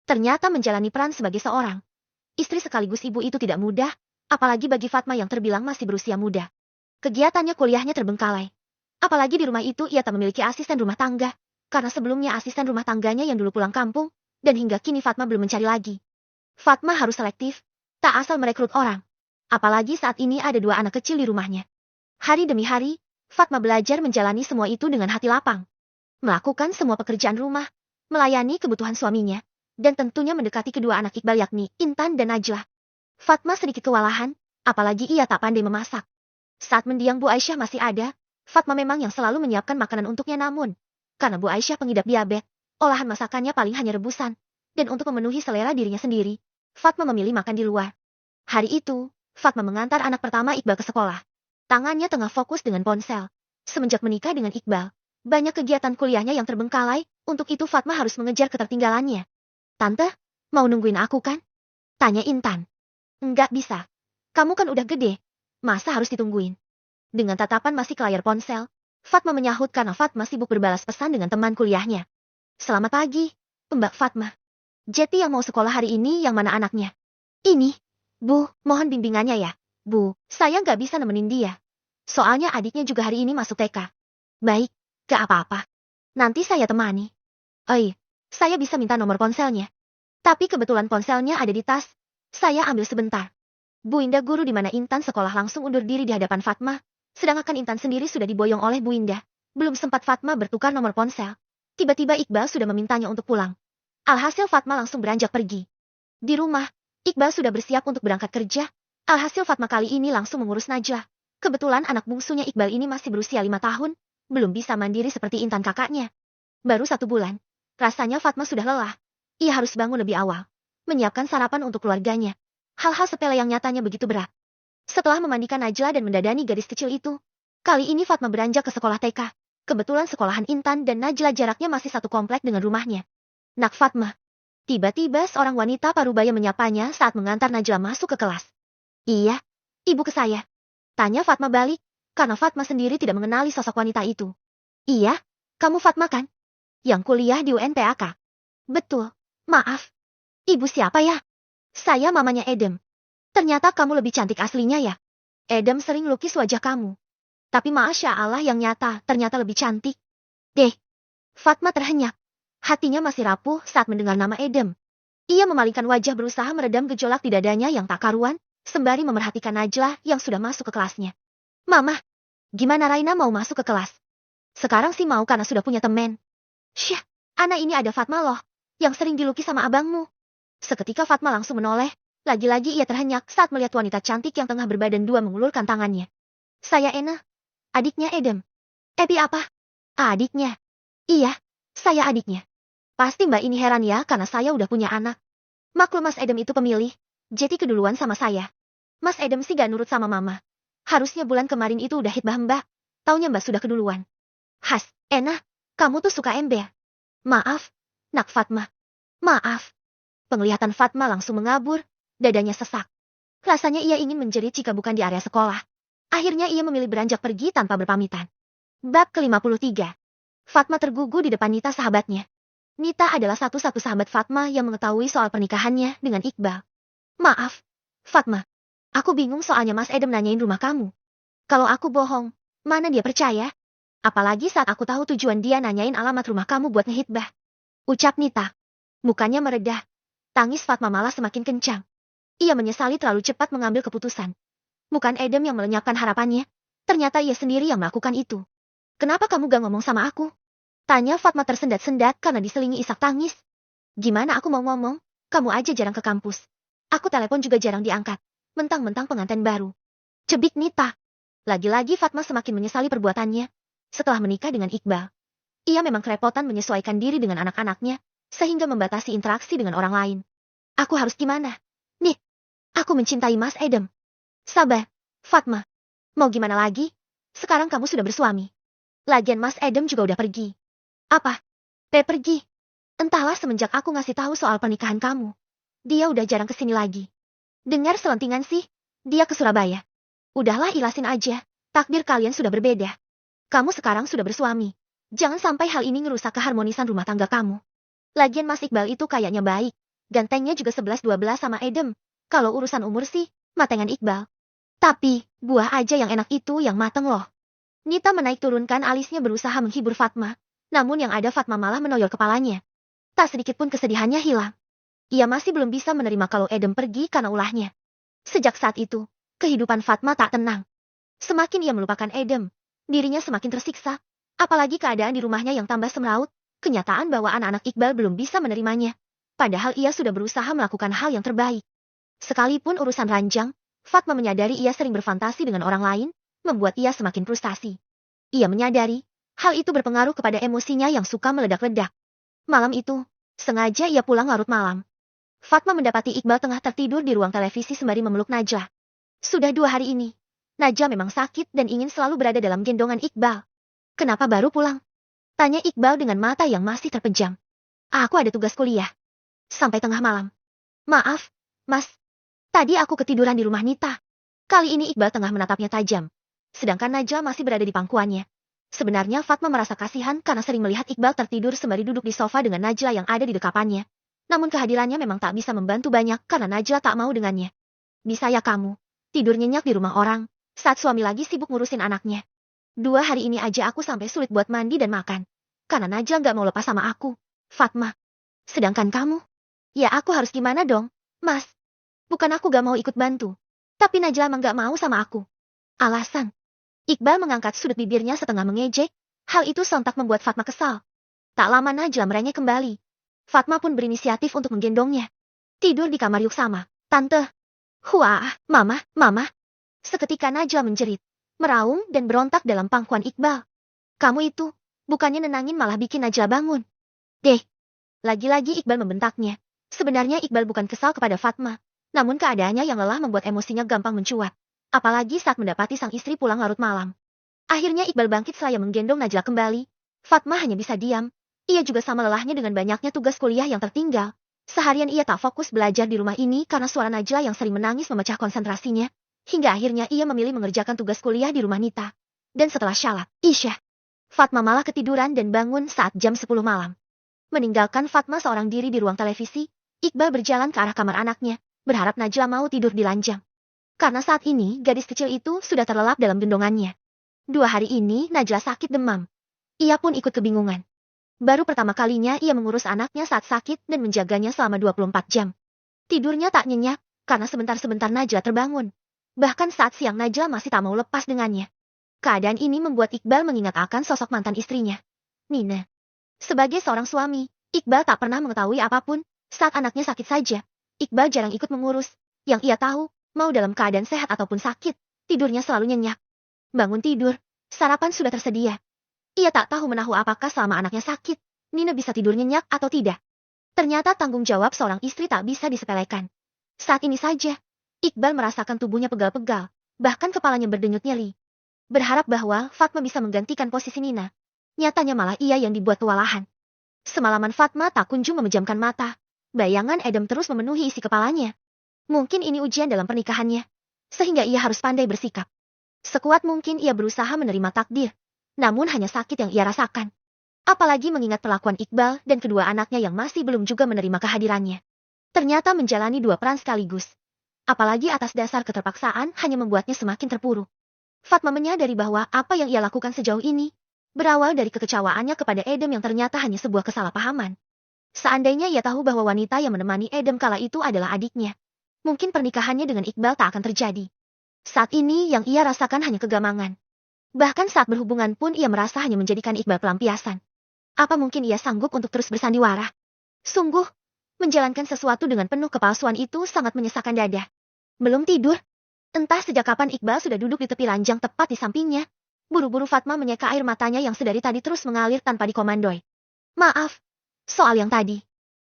Ternyata menjalani peran sebagai seorang istri sekaligus ibu itu tidak mudah, apalagi bagi Fatma yang terbilang masih berusia muda. Kegiatannya kuliahnya terbengkalai. Apalagi di rumah itu ia tak memiliki asisten rumah tangga. Karena sebelumnya asisten rumah tangganya yang dulu pulang kampung, dan hingga kini Fatma belum mencari lagi. Fatma harus selektif, tak asal merekrut orang. Apalagi saat ini ada 2 anak kecil di rumahnya. Hari demi hari, Fatma belajar menjalani semua itu dengan hati lapang. Melakukan semua pekerjaan rumah, melayani kebutuhan suaminya, dan tentunya mendekati kedua anak Iqbal yakni Intan dan Najlah. Fatma sedikit kewalahan, apalagi ia tak pandai memasak. Saat mendiang Bu Aisyah masih ada, Fatma memang yang selalu menyiapkan makanan untuknya namun, karena Bu Aisyah pengidap diabetes, olahan masakannya paling hanya rebusan. Dan untuk memenuhi selera dirinya sendiri, Fatma memilih makan di luar. Hari itu, Fatma mengantar anak pertama Iqbal ke sekolah. Tangannya tengah fokus dengan ponsel. Semenjak menikah dengan Iqbal, banyak kegiatan kuliahnya yang terbengkalai, untuk itu Fatma harus mengejar ketertinggalannya. Tante, mau nungguin aku kan? Tanya Intan. Enggak bisa. Kamu kan udah gede. Masa harus ditungguin? Dengan tatapan masih ke layar ponsel, Fatma menyahut karena Fatma sibuk berbalas pesan dengan teman kuliahnya. Selamat pagi, Mbak Fatma. Jeti yang mau sekolah hari ini yang mana anaknya? Ini. Bu, mohon bimbingannya ya. Bu, saya nggak bisa nemenin dia. Soalnya adiknya juga hari ini masuk TK. Baik, gak apa-apa. Nanti saya temani. Oi, saya bisa minta nomor ponselnya. Tapi kebetulan ponselnya ada di tas. Saya ambil sebentar. Bu Indah guru di mana Intan sekolah langsung undur diri di hadapan Fatma. Sedangkan Intan sendiri sudah diboyong oleh Bu Indah. Belum sempat Fatma bertukar nomor ponsel. Tiba-tiba Iqbal sudah memintanya untuk pulang. Alhasil Fatma langsung beranjak pergi. Di rumah, Iqbal sudah bersiap untuk berangkat kerja. Alhasil Fatma kali ini langsung mengurus Najla. Kebetulan anak bungsunya Iqbal ini masih berusia 5 tahun, belum bisa mandiri seperti Intan kakaknya. Baru 1 bulan, rasanya Fatma sudah lelah. Ia harus bangun lebih awal, menyiapkan sarapan untuk keluarganya. Hal-hal sepele yang nyatanya begitu berat. Setelah memandikan Najla dan mendadani gadis kecil itu, kali ini Fatma beranjak ke sekolah TK. Kebetulan sekolahan Intan dan Najla jaraknya masih satu komplek dengan rumahnya. Nak Fatma. Tiba-tiba seorang wanita parubaya menyapanya saat mengantar Najla masuk ke kelas. Iya, ibu ke saya. Tanya Fatma balik, karena Fatma sendiri tidak mengenali sosok wanita itu. Iya, kamu Fatma kan? Yang kuliah di UNPAK. Betul, maaf. Ibu siapa ya? Saya mamanya Edem. Ternyata kamu lebih cantik aslinya ya. Edem sering lukis wajah kamu. Tapi Masya Allah yang nyata ternyata lebih cantik. Deh, Fatma terhenyak. Hatinya masih rapuh saat mendengar nama Edem. Ia memalingkan wajah berusaha meredam gejolak di dadanya yang tak karuan, sembari memerhatikan Najla yang sudah masuk ke kelasnya. Mama, gimana Raina mau masuk ke kelas? Sekarang sih mau karena sudah punya temen. Syah, anak ini ada Fatma loh, yang sering dilukis sama abangmu. Seketika Fatma langsung menoleh, lagi-lagi ia terhenyak saat melihat wanita cantik yang tengah berbadan dua mengulurkan tangannya. Saya Ena, adiknya Edem. Epi apa? Adiknya. Iya, saya adiknya. Pasti mbak ini heran ya karena saya udah punya anak. Maklum Mas Edem itu pemilih, jadi keduluan sama saya. Mas Edem sih gak nurut sama mama. Harusnya bulan kemarin itu udah hitbah mbak. Taunya mbak sudah keduluan. Has, Ena, kamu tuh suka ember. Maaf, Nak Fatma. Maaf. Penglihatan Fatma langsung mengabur, dadanya sesak. Rasanya ia ingin menjerit jika bukan di area sekolah. Akhirnya ia memilih beranjak pergi tanpa berpamitan. Bab ke-53. Fatma tergugu di depan Nita sahabatnya. Nita adalah satu-satu sahabat Fatma yang mengetahui soal pernikahannya dengan Iqbal. Maaf, Fatma. Aku bingung soalnya Mas Edem nanyain rumah kamu. Kalau aku bohong, mana dia percaya? Apalagi saat aku tahu tujuan dia nanyain alamat rumah kamu buat ngehitbah. Ucap Nita. Mukanya meredah. Tangis Fatma malah semakin kencang. Ia menyesali terlalu cepat mengambil keputusan. Bukan Edem yang melenyapkan harapannya. Ternyata ia sendiri yang melakukan itu. Kenapa kamu gak ngomong sama aku? Tanya Fatma tersendat-sendat karena diselingi isak tangis. Gimana aku mau ngomong? Kamu aja jarang ke kampus. Aku telepon juga jarang diangkat. Mentang-mentang pengantin baru. Cebik Nita. Lagi-lagi Fatma semakin menyesali perbuatannya. Setelah menikah dengan Iqbal, ia memang kerepotan menyesuaikan diri dengan anak-anaknya, sehingga membatasi interaksi dengan orang lain. Aku harus gimana? Nih, aku mencintai Mas Edem. Sabar, Fatma. Mau gimana lagi? Sekarang kamu sudah bersuami. Lagian Mas Edem juga udah pergi. Apa? Pergi? Entahlah semenjak aku ngasih tahu soal pernikahan kamu. Dia udah jarang kesini lagi. Dengar selentingan sih, dia ke Surabaya. Udahlah ilasin aja, takdir kalian sudah berbeda. Kamu sekarang sudah bersuami. Jangan sampai hal ini ngerusak keharmonisan rumah tangga kamu. Lagian Mas Iqbal itu kayaknya baik. Gantengnya juga 11-12 sama Edem. Kalau urusan umur sih, matengan Iqbal. Tapi, buah aja yang enak itu yang mateng loh. Nita menaik turunkan alisnya berusaha menghibur Fatma. Namun yang ada Fatma malah menoyol kepalanya. Tak sedikit pun kesedihannya hilang. Ia masih belum bisa menerima kalau Edem pergi karena ulahnya. Sejak saat itu, kehidupan Fatma tak tenang. Semakin ia melupakan Edem, dirinya semakin tersiksa. Apalagi keadaan di rumahnya yang tambah semraut, kenyataan bahwa anak-anak Iqbal belum bisa menerimanya. Padahal ia sudah berusaha melakukan hal yang terbaik. Sekalipun urusan ranjang, Fatma menyadari ia sering berfantasi dengan orang lain, membuat ia semakin frustasi. Ia menyadari, hal itu berpengaruh kepada emosinya yang suka meledak-ledak. Malam itu, sengaja ia pulang larut malam. Fatma mendapati Iqbal tengah tertidur di ruang televisi sembari memeluk Najla. Sudah 2 hari ini, Najla memang sakit dan ingin selalu berada dalam gendongan Iqbal. Kenapa baru pulang? Tanya Iqbal dengan mata yang masih terpejam. Aku ada tugas kuliah. Sampai tengah malam. Maaf, Mas. Tadi aku ketiduran di rumah Nita. Kali ini Iqbal tengah menatapnya tajam. Sedangkan Najla masih berada di pangkuannya. Sebenarnya Fatma merasa kasihan karena sering melihat Iqbal tertidur sembari duduk di sofa dengan Najla yang ada di dekapannya. Namun kehadirannya memang tak bisa membantu banyak karena Najla tak mau dengannya. Bisa ya kamu, tidur nyenyak di rumah orang, saat suami lagi sibuk ngurusin anaknya. 2 hari ini aja aku sampai sulit buat mandi dan makan. Karena Najla gak mau lepas sama aku, Fatma. Sedangkan kamu? Ya aku harus gimana dong, Mas? Bukan aku gak mau ikut bantu. Tapi Najla emang gak mau sama aku. Alasan. Iqbal mengangkat sudut bibirnya setengah mengejek, hal itu sontak membuat Fatma kesal. Tak lama Najla merengek kembali. Fatma pun berinisiatif untuk menggendongnya. Tidur di kamar yuk sama, Tante. Wah, Mama. Seketika Najla menjerit, meraung dan berontak dalam pangkuan Iqbal. Kamu itu, bukannya nenangin malah bikin Najla bangun. Deh, lagi-lagi Iqbal membentaknya. Sebenarnya Iqbal bukan kesal kepada Fatma, namun keadaannya yang lelah membuat emosinya gampang mencuat. Apalagi saat mendapati sang istri pulang larut malam. Akhirnya Iqbal bangkit seraya menggendong Najla kembali. Fatma hanya bisa diam. Ia juga sama lelahnya dengan banyaknya tugas kuliah yang tertinggal. Seharian ia tak fokus belajar di rumah ini karena suara Najla yang sering menangis memecah konsentrasinya. Hingga akhirnya ia memilih mengerjakan tugas kuliah di rumah Nita. Dan setelah syalat, Isya, Fatma malah ketiduran dan bangun saat jam 10 malam. Meninggalkan Fatma seorang diri di ruang televisi, Iqbal berjalan ke arah kamar anaknya, berharap Najla mau tidur di ranjang. Karena saat ini gadis kecil itu sudah terlelap dalam gendongannya. 2 hari ini Najla sakit demam. Ia pun ikut kebingungan. Baru pertama kalinya ia mengurus anaknya saat sakit dan menjaganya selama 24 jam. Tidurnya tak nyenyak, karena sebentar-sebentar Najla terbangun. Bahkan saat siang Najla masih tak mau lepas dengannya. Keadaan ini membuat Iqbal mengingat akan sosok mantan istrinya, Nina. Sebagai seorang suami, Iqbal tak pernah mengetahui apapun. Saat anaknya sakit saja, Iqbal jarang ikut mengurus. Yang ia tahu, mau dalam keadaan sehat ataupun sakit, tidurnya selalu nyenyak. Bangun tidur, sarapan sudah tersedia. Ia tak tahu menahu apakah selama anaknya sakit, Nina bisa tidur nyenyak atau tidak. Ternyata tanggung jawab seorang istri tak bisa disepelekan. Saat ini saja, Iqbal merasakan tubuhnya pegal-pegal, bahkan kepalanya berdenyut nyeri. Berharap bahwa Fatma bisa menggantikan posisi Nina. Nyatanya malah ia yang dibuat kewalahan. Semalaman Fatma tak kunjung memejamkan mata. Bayangan Edem terus memenuhi isi kepalanya. Mungkin ini ujian dalam pernikahannya, sehingga ia harus pandai bersikap. Sekuat mungkin ia berusaha menerima takdir. Namun hanya sakit yang ia rasakan. Apalagi mengingat perlakuan Iqbal dan kedua anaknya yang masih belum juga menerima kehadirannya. Ternyata menjalani 2 peran sekaligus. Apalagi atas dasar keterpaksaan hanya membuatnya semakin terpuruk. Fatma menyadari bahwa apa yang ia lakukan sejauh ini berawal dari kekecewaannya kepada Edem yang ternyata hanya sebuah kesalahpahaman. Seandainya ia tahu bahwa wanita yang menemani Edem kala itu adalah adiknya, mungkin pernikahannya dengan Iqbal tak akan terjadi. Saat ini yang ia rasakan hanya kegamangan. Bahkan saat berhubungan pun ia merasa hanya menjadikan Iqbal pelampiasan. Apa mungkin ia sanggup untuk terus bersandiwara? Sungguh, menjalankan sesuatu dengan penuh kepalsuan itu sangat menyesakkan dada. Belum tidur? Entah sejak kapan Iqbal sudah duduk di tepi ranjang tepat di sampingnya. Buru-buru Fatma menyeka air matanya yang sedari tadi terus mengalir tanpa dikomandoi. Maaf, soal yang tadi.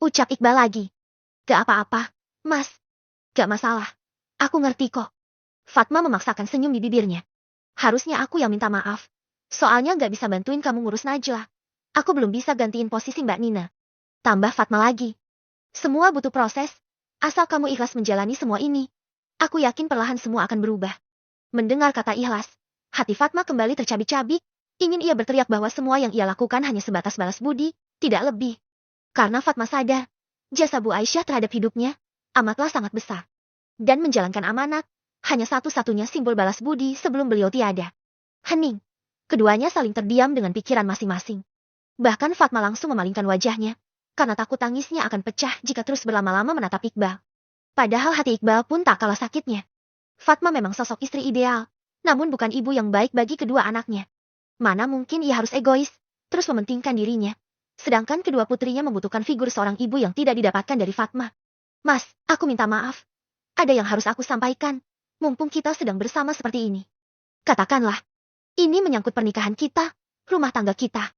Ucap Iqbal lagi. Gak apa-apa, Mas. Gak masalah. Aku ngerti kok. Fatma memaksakan senyum di bibirnya. Harusnya aku yang minta maaf. Soalnya gak bisa bantuin kamu ngurus Najla. Aku belum bisa gantiin posisi Mbak Nina. Tambah Fatma lagi. Semua butuh proses. Asal kamu ikhlas menjalani semua ini, aku yakin perlahan semua akan berubah. Mendengar kata ikhlas, hati Fatma kembali tercabik-cabik. Ingin ia berteriak bahwa semua yang ia lakukan hanya sebatas balas budi, tidak lebih. Karena Fatma sadar, jasa Bu Aisyah terhadap hidupnya amatlah sangat besar. Dan menjalankan amanat, hanya satu-satunya simbol balas budi sebelum beliau tiada. Hening. Keduanya saling terdiam dengan pikiran masing-masing. Bahkan Fatma langsung memalingkan wajahnya, karena takut tangisnya akan pecah jika terus berlama-lama menatap Iqbal. Padahal hati Iqbal pun tak kalah sakitnya. Fatma memang sosok istri ideal, namun bukan ibu yang baik bagi kedua anaknya. Mana mungkin ia harus egois, terus mementingkan dirinya. Sedangkan kedua putrinya membutuhkan figur seorang ibu yang tidak didapatkan dari Fatma. Mas, aku minta maaf. Ada yang harus aku sampaikan. Mumpung kita sedang bersama seperti ini. Katakanlah, ini menyangkut pernikahan kita, rumah tangga kita.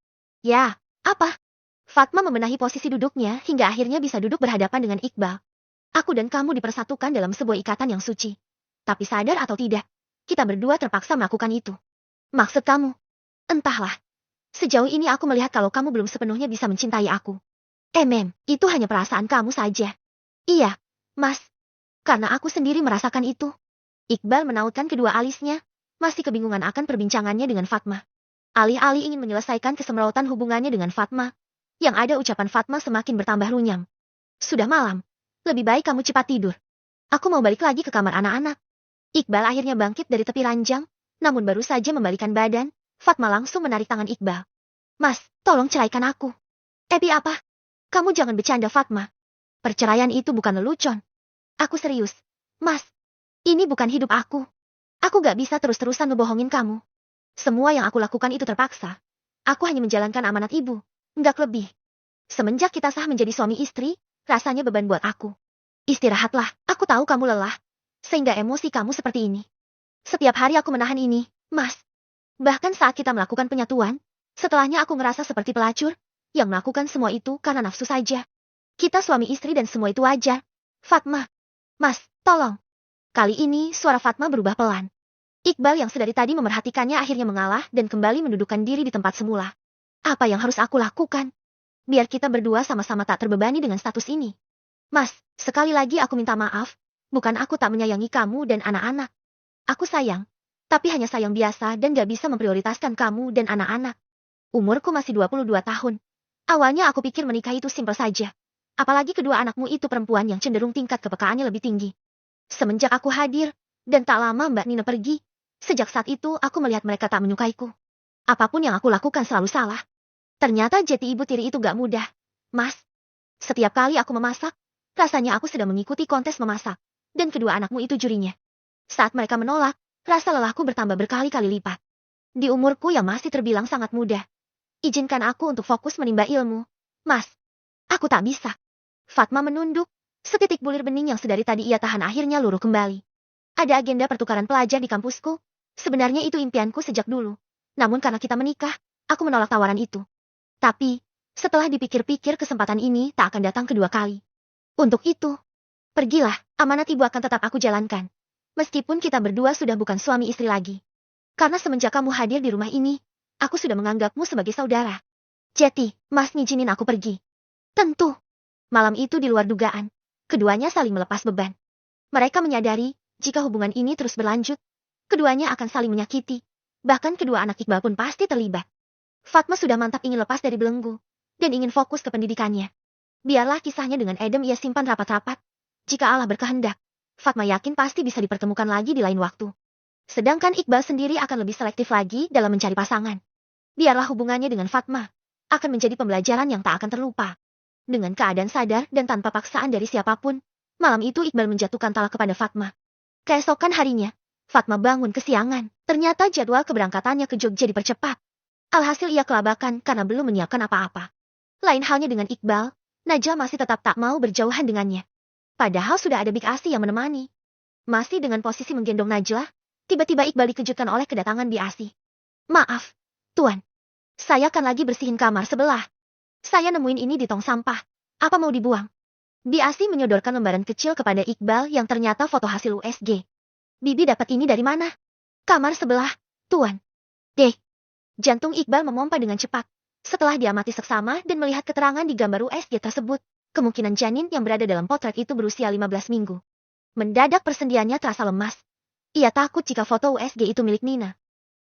Ya, apa? Fatma membenahi posisi duduknya hingga akhirnya bisa duduk berhadapan dengan Iqbal. Aku dan kamu dipersatukan dalam sebuah ikatan yang suci. Tapi sadar atau tidak, kita berdua terpaksa melakukan itu. Maksud kamu? Entahlah. Sejauh ini aku melihat kalau kamu belum sepenuhnya bisa mencintai aku. Itu hanya perasaan kamu saja. Iya, Mas. Karena aku sendiri merasakan itu. Iqbal menautkan kedua alisnya, masih kebingungan akan perbincangannya dengan Fatma. Alih-alih ingin menyelesaikan kesemrawutan hubungannya dengan Fatma, yang ada ucapan Fatma semakin bertambah runyam. Sudah malam, lebih baik kamu cepat tidur. Aku mau balik lagi ke kamar anak-anak. Iqbal akhirnya bangkit dari tepi ranjang, namun baru saja membalikan badan, Fatma langsung menarik tangan Iqbal. Mas, tolong ceraikan aku. Apa? Kamu jangan bercanda Fatma. Perceraian itu bukan lelucon. Aku serius. Mas, ini bukan hidup aku. Aku gak bisa terus-terusan ngebohongin kamu. Semua yang aku lakukan itu terpaksa. Aku hanya menjalankan amanat ibu. Nggak lebih. Semenjak kita sah menjadi suami istri, rasanya beban buat aku. Istirahatlah, aku tahu kamu lelah. Sehingga emosi kamu seperti ini. Setiap hari aku menahan ini, Mas. Bahkan saat kita melakukan penyatuan, setelahnya aku ngerasa seperti pelacur, yang melakukan semua itu karena nafsu saja. Kita suami istri dan semua itu wajar. Fatma. Mas, tolong. Kali ini suara Fatma berubah pelan. Iqbal yang sedari tadi memerhatikannya akhirnya mengalah dan kembali mendudukkan diri di tempat semula. Apa yang harus aku lakukan? Biar kita berdua sama-sama tak terbebani dengan status ini. Mas, sekali lagi aku minta maaf. Bukan aku tak menyayangi kamu dan anak-anak. Aku sayang. Tapi hanya sayang biasa dan gak bisa memprioritaskan kamu dan anak-anak. Umurku masih 22 tahun. Awalnya aku pikir menikah itu simpel saja. Apalagi kedua anakmu itu perempuan yang cenderung tingkat kepekaannya lebih tinggi. Semenjak aku hadir, dan tak lama Mbak Nina pergi, sejak saat itu aku melihat mereka tak menyukaiku. Apapun yang aku lakukan selalu salah. Ternyata jati ibu tiri itu gak mudah. Mas, setiap kali aku memasak, rasanya aku sedang mengikuti kontes memasak. Dan kedua anakmu itu jurinya. Saat mereka menolak, rasa lelahku bertambah berkali-kali lipat. Di umurku yang masih terbilang sangat muda. Izinkan aku untuk fokus menimba ilmu. Mas, aku tak bisa. Fatma menunduk. Setitik bulir bening yang sedari tadi ia tahan akhirnya luruh kembali. Ada agenda pertukaran pelajar di kampusku. Sebenarnya itu impianku sejak dulu. Namun karena kita menikah, aku menolak tawaran itu. Tapi, setelah dipikir-pikir kesempatan ini tak akan datang kedua kali. Untuk itu, pergilah, amanat ibu akan tetap aku jalankan. Meskipun kita berdua sudah bukan suami istri lagi. Karena semenjak kamu hadir di rumah ini, aku sudah menganggapmu sebagai saudara. Jadi, Mas ngizinin aku pergi. Tentu. Malam itu di luar dugaan. Keduanya saling melepas beban. Mereka menyadari, jika hubungan ini terus berlanjut, keduanya akan saling menyakiti. Bahkan kedua anak Iqbal pun pasti terlibat. Fatma sudah mantap ingin lepas dari belenggu, dan ingin fokus ke pendidikannya. Biarlah kisahnya dengan Edem ia simpan rapat-rapat. Jika Allah berkehendak, Fatma yakin pasti bisa dipertemukan lagi di lain waktu. Sedangkan Iqbal sendiri akan lebih selektif lagi dalam mencari pasangan. Biarlah hubungannya dengan Fatma akan menjadi pembelajaran yang tak akan terlupa. Dengan keadaan sadar dan tanpa paksaan dari siapapun, malam itu Iqbal menjatuhkan talak kepada Fatma. Keesokan harinya, Fatma bangun kesiangan. Ternyata jadwal keberangkatannya ke Jogja dipercepat. Alhasil ia kelabakan karena belum menyiapkan apa-apa. Lain halnya dengan Iqbal, Najla masih tetap tak mau berjauhan dengannya. Padahal sudah ada Big Asi yang menemani. Masih dengan posisi menggendong Najla, tiba-tiba Iqbal dikejutkan oleh kedatangan Bi Asi. Maaf, Tuan. Saya kan lagi bersihin kamar sebelah. Saya nemuin ini di tong sampah. Apa mau dibuang? Bi Asi menyodorkan lembaran kecil kepada Iqbal yang ternyata foto hasil USG. Bibi dapat ini dari mana? Kamar sebelah, Tuan. Deh. Jantung Iqbal memompa dengan cepat. Setelah diamati seksama dan melihat keterangan di gambar USG tersebut, kemungkinan janin yang berada dalam potret itu berusia 15 minggu. Mendadak persendiannya terasa lemas. Ia takut jika foto USG itu milik Nina.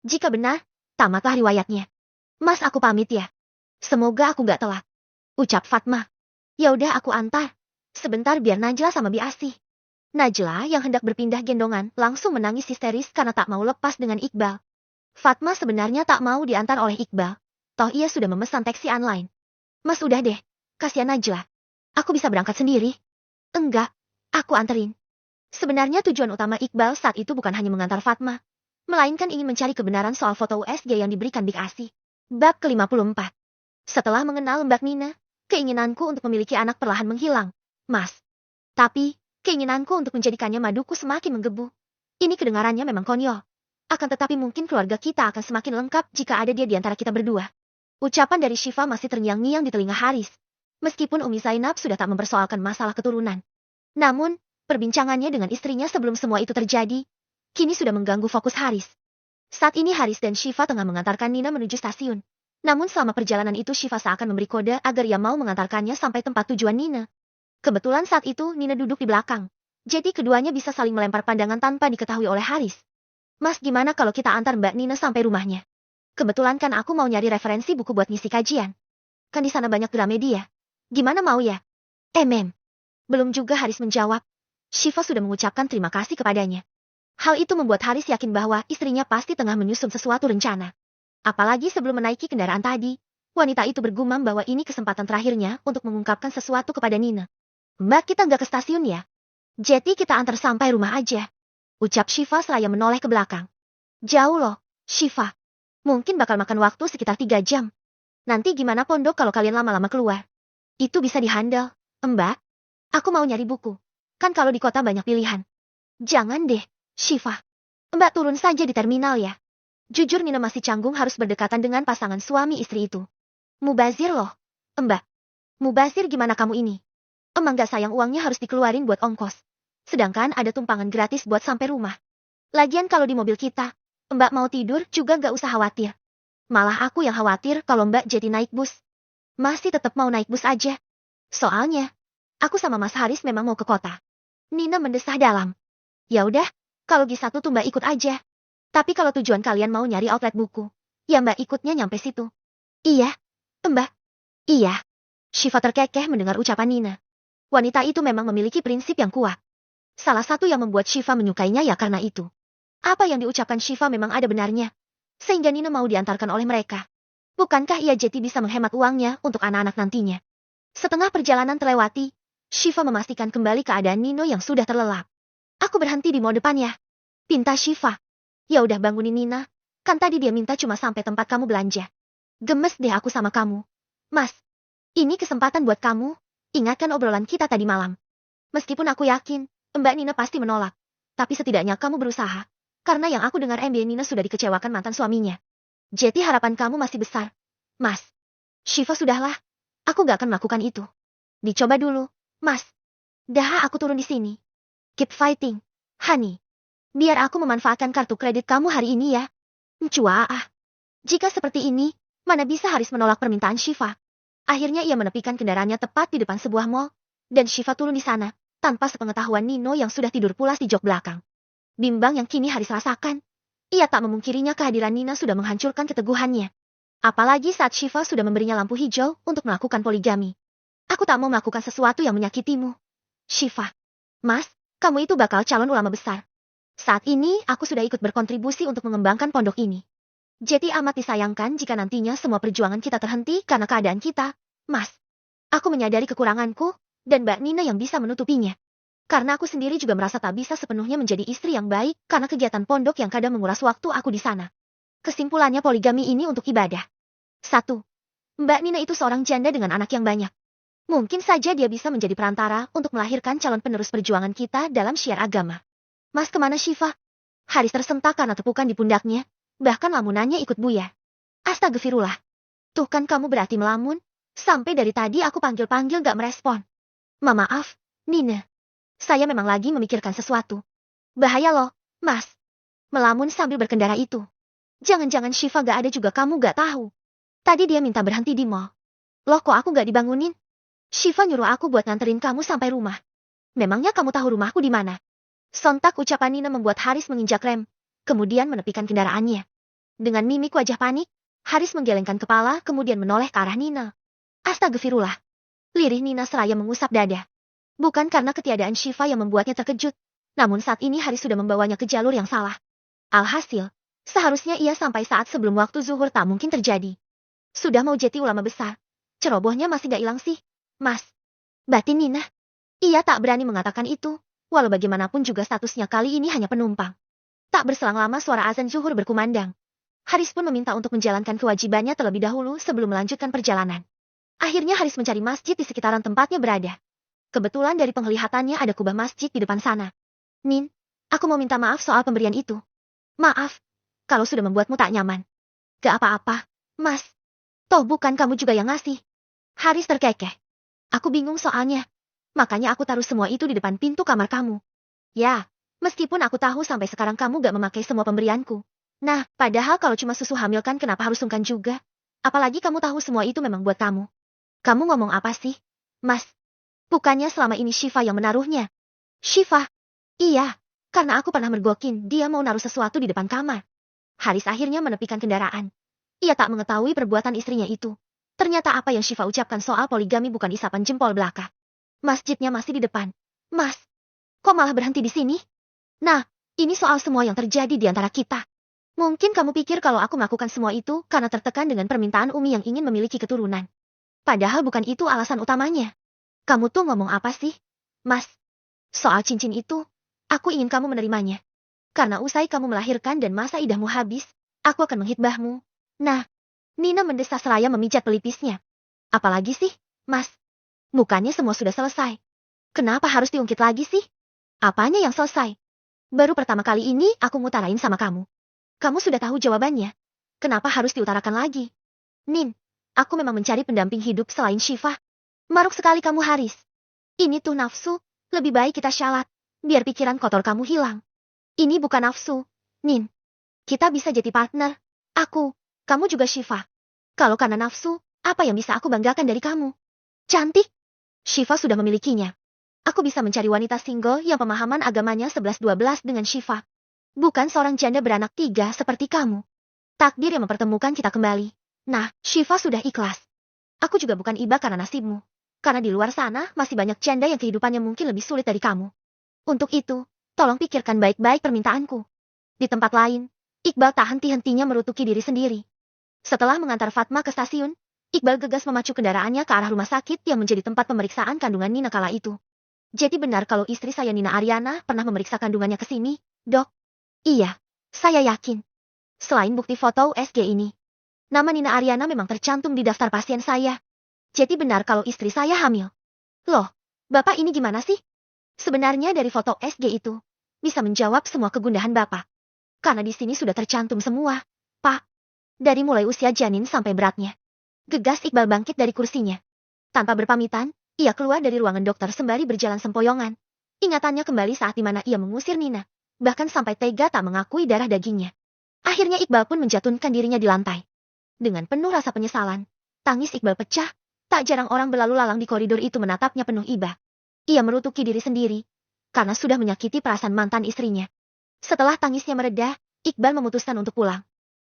Jika benar, tamatlah riwayatnya. Mas aku pamit ya. Semoga aku gak telat. Ucap Fatma. Ya udah aku antar. Sebentar biar Najla sama Bi Asi. Najla yang hendak berpindah gendongan langsung menangis histeris karena tak mau lepas dengan Iqbal. Fatma sebenarnya tak mau diantar oleh Iqbal. Toh ia sudah memesan taksi online. Mas udah deh, kasihan Najla. Aku bisa berangkat sendiri. Enggak, aku anterin. Sebenarnya tujuan utama Iqbal saat itu bukan hanya mengantar Fatma, melainkan ingin mencari kebenaran soal foto USG yang diberikan Big Asi. Bab ke-54. Setelah mengenal Mbak Nina, keinginanku untuk memiliki anak perlahan menghilang, Mas. Tapi, keinginanku untuk menjadikannya maduku semakin menggebu. Ini kedengarannya memang konyol. Akan tetapi mungkin keluarga kita akan semakin lengkap jika ada dia di antara kita berdua. Ucapan dari Syifa masih terngiang-ngiang di telinga Haris. Meskipun Umi Zainab sudah tak mempersoalkan masalah keturunan. Namun, perbincangannya dengan istrinya sebelum semua itu terjadi, kini sudah mengganggu fokus Haris. Saat ini Haris dan Syifa tengah mengantarkan Nina menuju stasiun. Namun selama perjalanan itu Syifa seakan memberi kode agar ia mau mengantarkannya sampai tempat tujuan Nina. Kebetulan saat itu Nina duduk di belakang. Jadi keduanya bisa saling melempar pandangan tanpa diketahui oleh Haris. Mas gimana kalau kita antar Mbak Nina sampai rumahnya? Kebetulan kan aku mau nyari referensi buku buat ngisi kajian. Kan di sana banyak Gramedia. Gimana mau ya? Mem. Belum juga Haris menjawab. Syifa sudah mengucapkan terima kasih kepadanya. Hal itu membuat Haris yakin bahwa istrinya pasti tengah menyusun sesuatu rencana. Apalagi sebelum menaiki kendaraan tadi, wanita itu bergumam bahwa ini kesempatan terakhirnya untuk mengungkapkan sesuatu kepada Nina. Mbak kita nggak ke stasiun ya? Jadi kita antar sampai rumah aja. Ucap Syifa seraya menoleh ke belakang. Jauh loh, Syifa. Mungkin bakal makan waktu sekitar 3 jam. Nanti gimana pondok kalau kalian lama-lama keluar? Itu bisa dihandle. Mbak, aku mau nyari buku. Kan kalau di kota banyak pilihan. Jangan deh, Shiva. Mbak turun saja di terminal ya. Jujur Nina masih canggung harus berdekatan dengan pasangan suami istri itu. Mubazir loh. Mbak, Mubazir gimana kamu ini? Emang gak sayang uangnya harus dikeluarin buat ongkos. Sedangkan ada tumpangan gratis buat sampai rumah. Lagian kalau di mobil kita, Mbak mau tidur juga gak usah khawatir. Malah aku yang khawatir kalau Mbak jadi naik bus. Masih tetap mau naik bus aja. Soalnya, aku sama Mas Haris memang mau ke kota. Nina mendesah dalam. Ya udah, kalau gitu tuh Mbak ikut aja. Tapi kalau tujuan kalian mau nyari outlet buku, ya Mbak ikutnya nyampe situ. Iya, Mbak. Iya. Shiva terkekeh mendengar ucapan Nina. Wanita itu memang memiliki prinsip yang kuat. Salah satu yang membuat Shiva menyukainya ya karena itu. Apa yang diucapkan Shiva memang ada benarnya. Sehingga Nina mau diantarkan oleh mereka. Bukankah ia jadi bisa menghemat uangnya untuk anak-anak nantinya? Setengah perjalanan terlewati, Shiva memastikan kembali keadaan Nino yang sudah terlelap. Aku berhenti di mall depan ya. Pinta Shiva. Ya udah bangunin Nina. Kan tadi dia minta cuma sampai tempat kamu belanja. Gemes deh aku sama kamu. Mas, ini kesempatan buat kamu. Ingatkan obrolan kita tadi malam. Meskipun aku yakin, Mbak Nina pasti menolak. Tapi setidaknya kamu berusaha. Karena yang aku dengar Mbak Nina sudah dikecewakan mantan suaminya. Jadi harapan kamu masih besar. Mas. Shiva sudahlah. Aku gak akan melakukan itu. Dicoba dulu, Mas. Dah aku turun di sini. Keep fighting, honey. Biar aku memanfaatkan kartu kredit kamu hari ini ya. Cua ah. Jika seperti ini, mana bisa Haris menolak permintaan Shiva. Akhirnya ia menepikan kendaraannya tepat di depan sebuah mall. Dan Shiva turun di sana, tanpa sepengetahuan Nino yang sudah tidur pulas di jok belakang. Bimbang yang kini Haris rasakan. Ia tak memungkirinya kehadiran Nina sudah menghancurkan keteguhannya. Apalagi saat Shiva sudah memberinya lampu hijau untuk melakukan poligami. Aku tak mau melakukan sesuatu yang menyakitimu. Shiva. Mas, kamu itu bakal calon ulama besar. Saat ini aku sudah ikut berkontribusi untuk mengembangkan pondok ini. Jadi amat disayangkan jika nantinya semua perjuangan kita terhenti karena keadaan kita. Mas, aku menyadari kekuranganku, dan Mbak Nina yang bisa menutupinya. Karena aku sendiri juga merasa tak bisa sepenuhnya menjadi istri yang baik karena kegiatan pondok yang kadang menguras waktu aku di sana. Kesimpulannya poligami ini untuk ibadah. 1. Mbak Nina itu seorang janda dengan anak yang banyak. Mungkin saja dia bisa menjadi perantara untuk melahirkan calon penerus perjuangan kita dalam syiar agama. Mas kemana Shiva? Haris tersentak karena tepukan di pundaknya, bahkan lamunannya ikut buyar. Astagfirullah. Tuh kan kamu berarti melamun, sampai dari tadi aku panggil-panggil gak merespon. Maaf, Nina. Saya memang lagi memikirkan sesuatu. Bahaya loh, Mas. Melamun sambil berkendara itu. Jangan-jangan Shiva gak ada juga kamu gak tahu. Tadi dia minta berhenti di mall. Loh kok aku gak dibangunin? Shiva nyuruh aku buat nganterin kamu sampai rumah. Memangnya kamu tahu rumahku di mana? Sontak ucapan Nina membuat Haris menginjak rem, kemudian menepikan kendaraannya. Dengan mimik wajah panik, Haris menggelengkan kepala kemudian menoleh ke arah Nina. Astagfirullah. Lirih Nina seraya mengusap dada. Bukan karena ketiadaan Shiva yang membuatnya terkejut, namun saat ini Haris sudah membawanya ke jalur yang salah. Alhasil, seharusnya ia sampai saat sebelum waktu zuhur tak mungkin terjadi. Sudah mau jadi ulama besar, cerobohnya masih gak hilang sih. Mas, batin Nina. Ia tak berani mengatakan itu, walau bagaimanapun juga statusnya kali ini hanya penumpang. Tak berselang lama suara azan zuhur berkumandang. Haris pun meminta untuk menjalankan kewajibannya terlebih dahulu sebelum melanjutkan perjalanan. Akhirnya Haris mencari masjid di sekitaran tempatnya berada. Kebetulan dari penglihatannya ada kubah masjid di depan sana. Nin, aku mau minta maaf soal pemberian itu. Maaf, kalau sudah membuatmu tak nyaman. Gak apa-apa, Mas. Toh bukan kamu juga yang ngasih. Haris terkekeh. Aku bingung soalnya. Makanya aku taruh semua itu di depan pintu kamar kamu. Ya, meskipun aku tahu sampai sekarang kamu gak memakai semua pemberianku. Nah, padahal kalau cuma susu hamil kan kenapa harus sungkan juga? Apalagi kamu tahu semua itu memang buat kamu. Kamu ngomong apa sih? Mas, bukannya selama ini Shiva yang menaruhnya? Shiva? Iya, karena aku pernah mergokin dia mau naruh sesuatu di depan kamar. Haris akhirnya menepikan kendaraan. Ia tak mengetahui perbuatan istrinya itu. Ternyata apa yang Shiva ucapkan soal poligami bukan isapan jempol belaka. Masjidnya masih di depan. Mas, kok malah berhenti di sini? Nah, ini soal semua yang terjadi di antara kita. Mungkin kamu pikir kalau aku melakukan semua itu karena tertekan dengan permintaan Umi yang ingin memiliki keturunan. Padahal bukan itu alasan utamanya. Kamu tuh ngomong apa sih? Mas, soal cincin itu, aku ingin kamu menerimanya. Karena usai kamu melahirkan dan masa idahmu habis, aku akan menghitbahmu. Nah, Nina mendesah seraya memijat pelipisnya. Apalagi sih, Mas? Bukannya semua sudah selesai. Kenapa harus diungkit lagi sih? Apanya yang selesai? Baru pertama kali ini aku ngutarain sama kamu. Kamu sudah tahu jawabannya. Kenapa harus diutarakan lagi? Nin, aku memang mencari pendamping hidup selain Syifa. Maruk sekali kamu Haris. Ini tuh nafsu, lebih baik kita syalat, biar pikiran kotor kamu hilang. Ini bukan nafsu, Nin. Kita bisa jadi partner. Aku, kamu juga Syifa. Kalau karena nafsu, apa yang bisa aku banggakan dari kamu? Cantik. Syifa sudah memilikinya. Aku bisa mencari wanita single yang pemahaman agamanya 11-12 dengan Syifa. Bukan seorang janda beranak 3 seperti kamu. Takdir yang mempertemukan kita kembali. Nah, Syifa sudah ikhlas. Aku juga bukan iba karena nasibmu. Karena di luar sana masih banyak janda yang kehidupannya mungkin lebih sulit dari kamu. Untuk itu, tolong pikirkan baik-baik permintaanku. Di tempat lain, Iqbal tak henti-hentinya merutuki diri sendiri. Setelah mengantar Fatma ke stasiun, Iqbal gegas memacu kendaraannya ke arah rumah sakit yang menjadi tempat pemeriksaan kandungan Nina kala itu. Jadi benar kalau istri saya Nina Ariana pernah memeriksa kandungannya ke sini, Dok? Iya, saya yakin. Selain bukti foto USG ini, nama Nina Ariana memang tercantum di daftar pasien saya. Jadi benar kalau istri saya hamil. Loh, Bapak ini gimana sih? Sebenarnya dari foto USG itu, bisa menjawab semua kegundahan Bapak. Karena di sini sudah tercantum semua, Pak. Dari mulai usia janin sampai beratnya. Gegas Iqbal bangkit dari kursinya. Tanpa berpamitan, ia keluar dari ruangan dokter sembari berjalan sempoyongan. Ingatannya kembali saat dimana ia mengusir Nina. Bahkan sampai tega tak mengakui darah dagingnya. Akhirnya Iqbal pun menjatuhkan dirinya di lantai. Dengan penuh rasa penyesalan, tangis Iqbal pecah. Tak jarang orang berlalu lalang di koridor itu menatapnya penuh iba. Ia merutuki diri sendiri, karena sudah menyakiti perasaan mantan istrinya. Setelah tangisnya mereda, Iqbal memutuskan untuk pulang.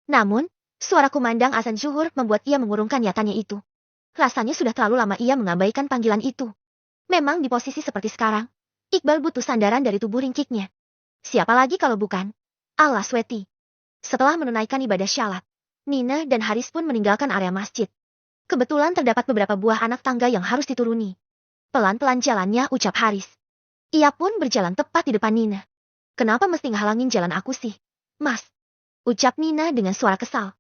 Namun, suara kumandang azan zuhur membuat ia mengurungkan niatannya itu. Rasanya sudah terlalu lama ia mengabaikan panggilan itu. Memang di posisi seperti sekarang, Iqbal butuh sandaran dari tubuh ringkiknya. Siapa lagi kalau bukan Allah Sweti. Setelah menunaikan ibadah syalat, Nina dan Haris pun meninggalkan area masjid. Kebetulan terdapat beberapa buah anak tangga yang harus dituruni. Pelan-pelan jalannya ucap Haris. Ia pun berjalan tepat di depan Nina. Kenapa mesti ngehalangin jalan aku sih, Mas? Ucap Nina dengan suara kesal.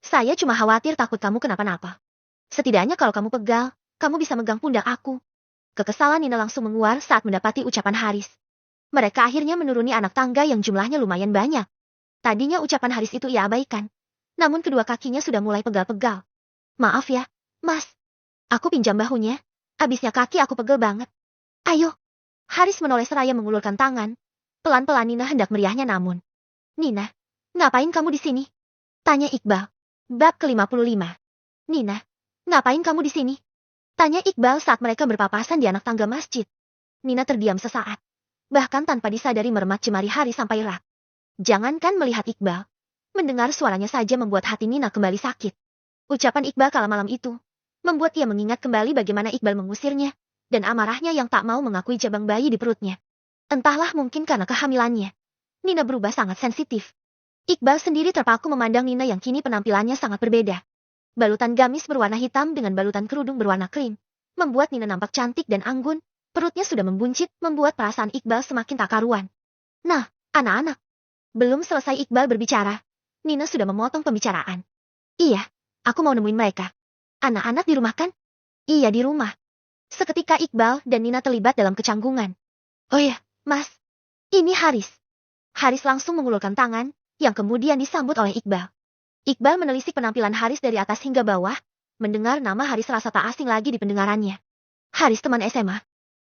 Saya cuma khawatir takut kamu kenapa-napa. Setidaknya kalau kamu pegal, kamu bisa megang pundak aku. Kekesalan Nina langsung menguar saat mendapati ucapan Haris. Mereka akhirnya menuruni anak tangga yang jumlahnya lumayan banyak. Tadinya ucapan Haris itu ia abaikan. Namun kedua kakinya sudah mulai pegal-pegal. Maaf ya, Mas. Aku pinjam bahunya. Abisnya kaki aku pegel banget. Ayo. Haris menoleh seraya mengulurkan tangan. Pelan-pelan Nina hendak meriahnya namun. Nina, ngapain kamu di sini? Tanya Iqbal. Bab ke-55. Nina, ngapain kamu di sini? Tanya Iqbal saat mereka berpapasan di anak tangga masjid. Nina terdiam sesaat. Bahkan tanpa disadari meremat jemari Haris sampai rak. Jangankan melihat Iqbal. Mendengar suaranya saja membuat hati Nina kembali sakit. Ucapan Iqbal kala malam itu membuat ia mengingat kembali bagaimana Iqbal mengusirnya dan amarahnya yang tak mau mengakui jabang bayi di perutnya. Entahlah mungkin karena kehamilannya. Nina berubah sangat sensitif. Iqbal sendiri terpaku memandang Nina yang kini penampilannya sangat berbeda. Balutan gamis berwarna hitam dengan balutan kerudung berwarna krim. Membuat Nina nampak cantik dan anggun. Perutnya sudah membuncit membuat perasaan Iqbal semakin tak karuan. Nah, anak-anak. Belum selesai Iqbal berbicara. Nina sudah memotong pembicaraan. Iya, aku mau nemuin mereka. Anak-anak di rumah kan? Iya di rumah. Seketika Iqbal dan Nina terlibat dalam kecanggungan. Oh ya, Mas. Ini Haris. Haris langsung mengulurkan tangan, yang kemudian disambut oleh Iqbal. Iqbal menelisik penampilan Haris dari atas hingga bawah, mendengar nama Haris rasa tak asing lagi di pendengarannya. Haris teman SMA.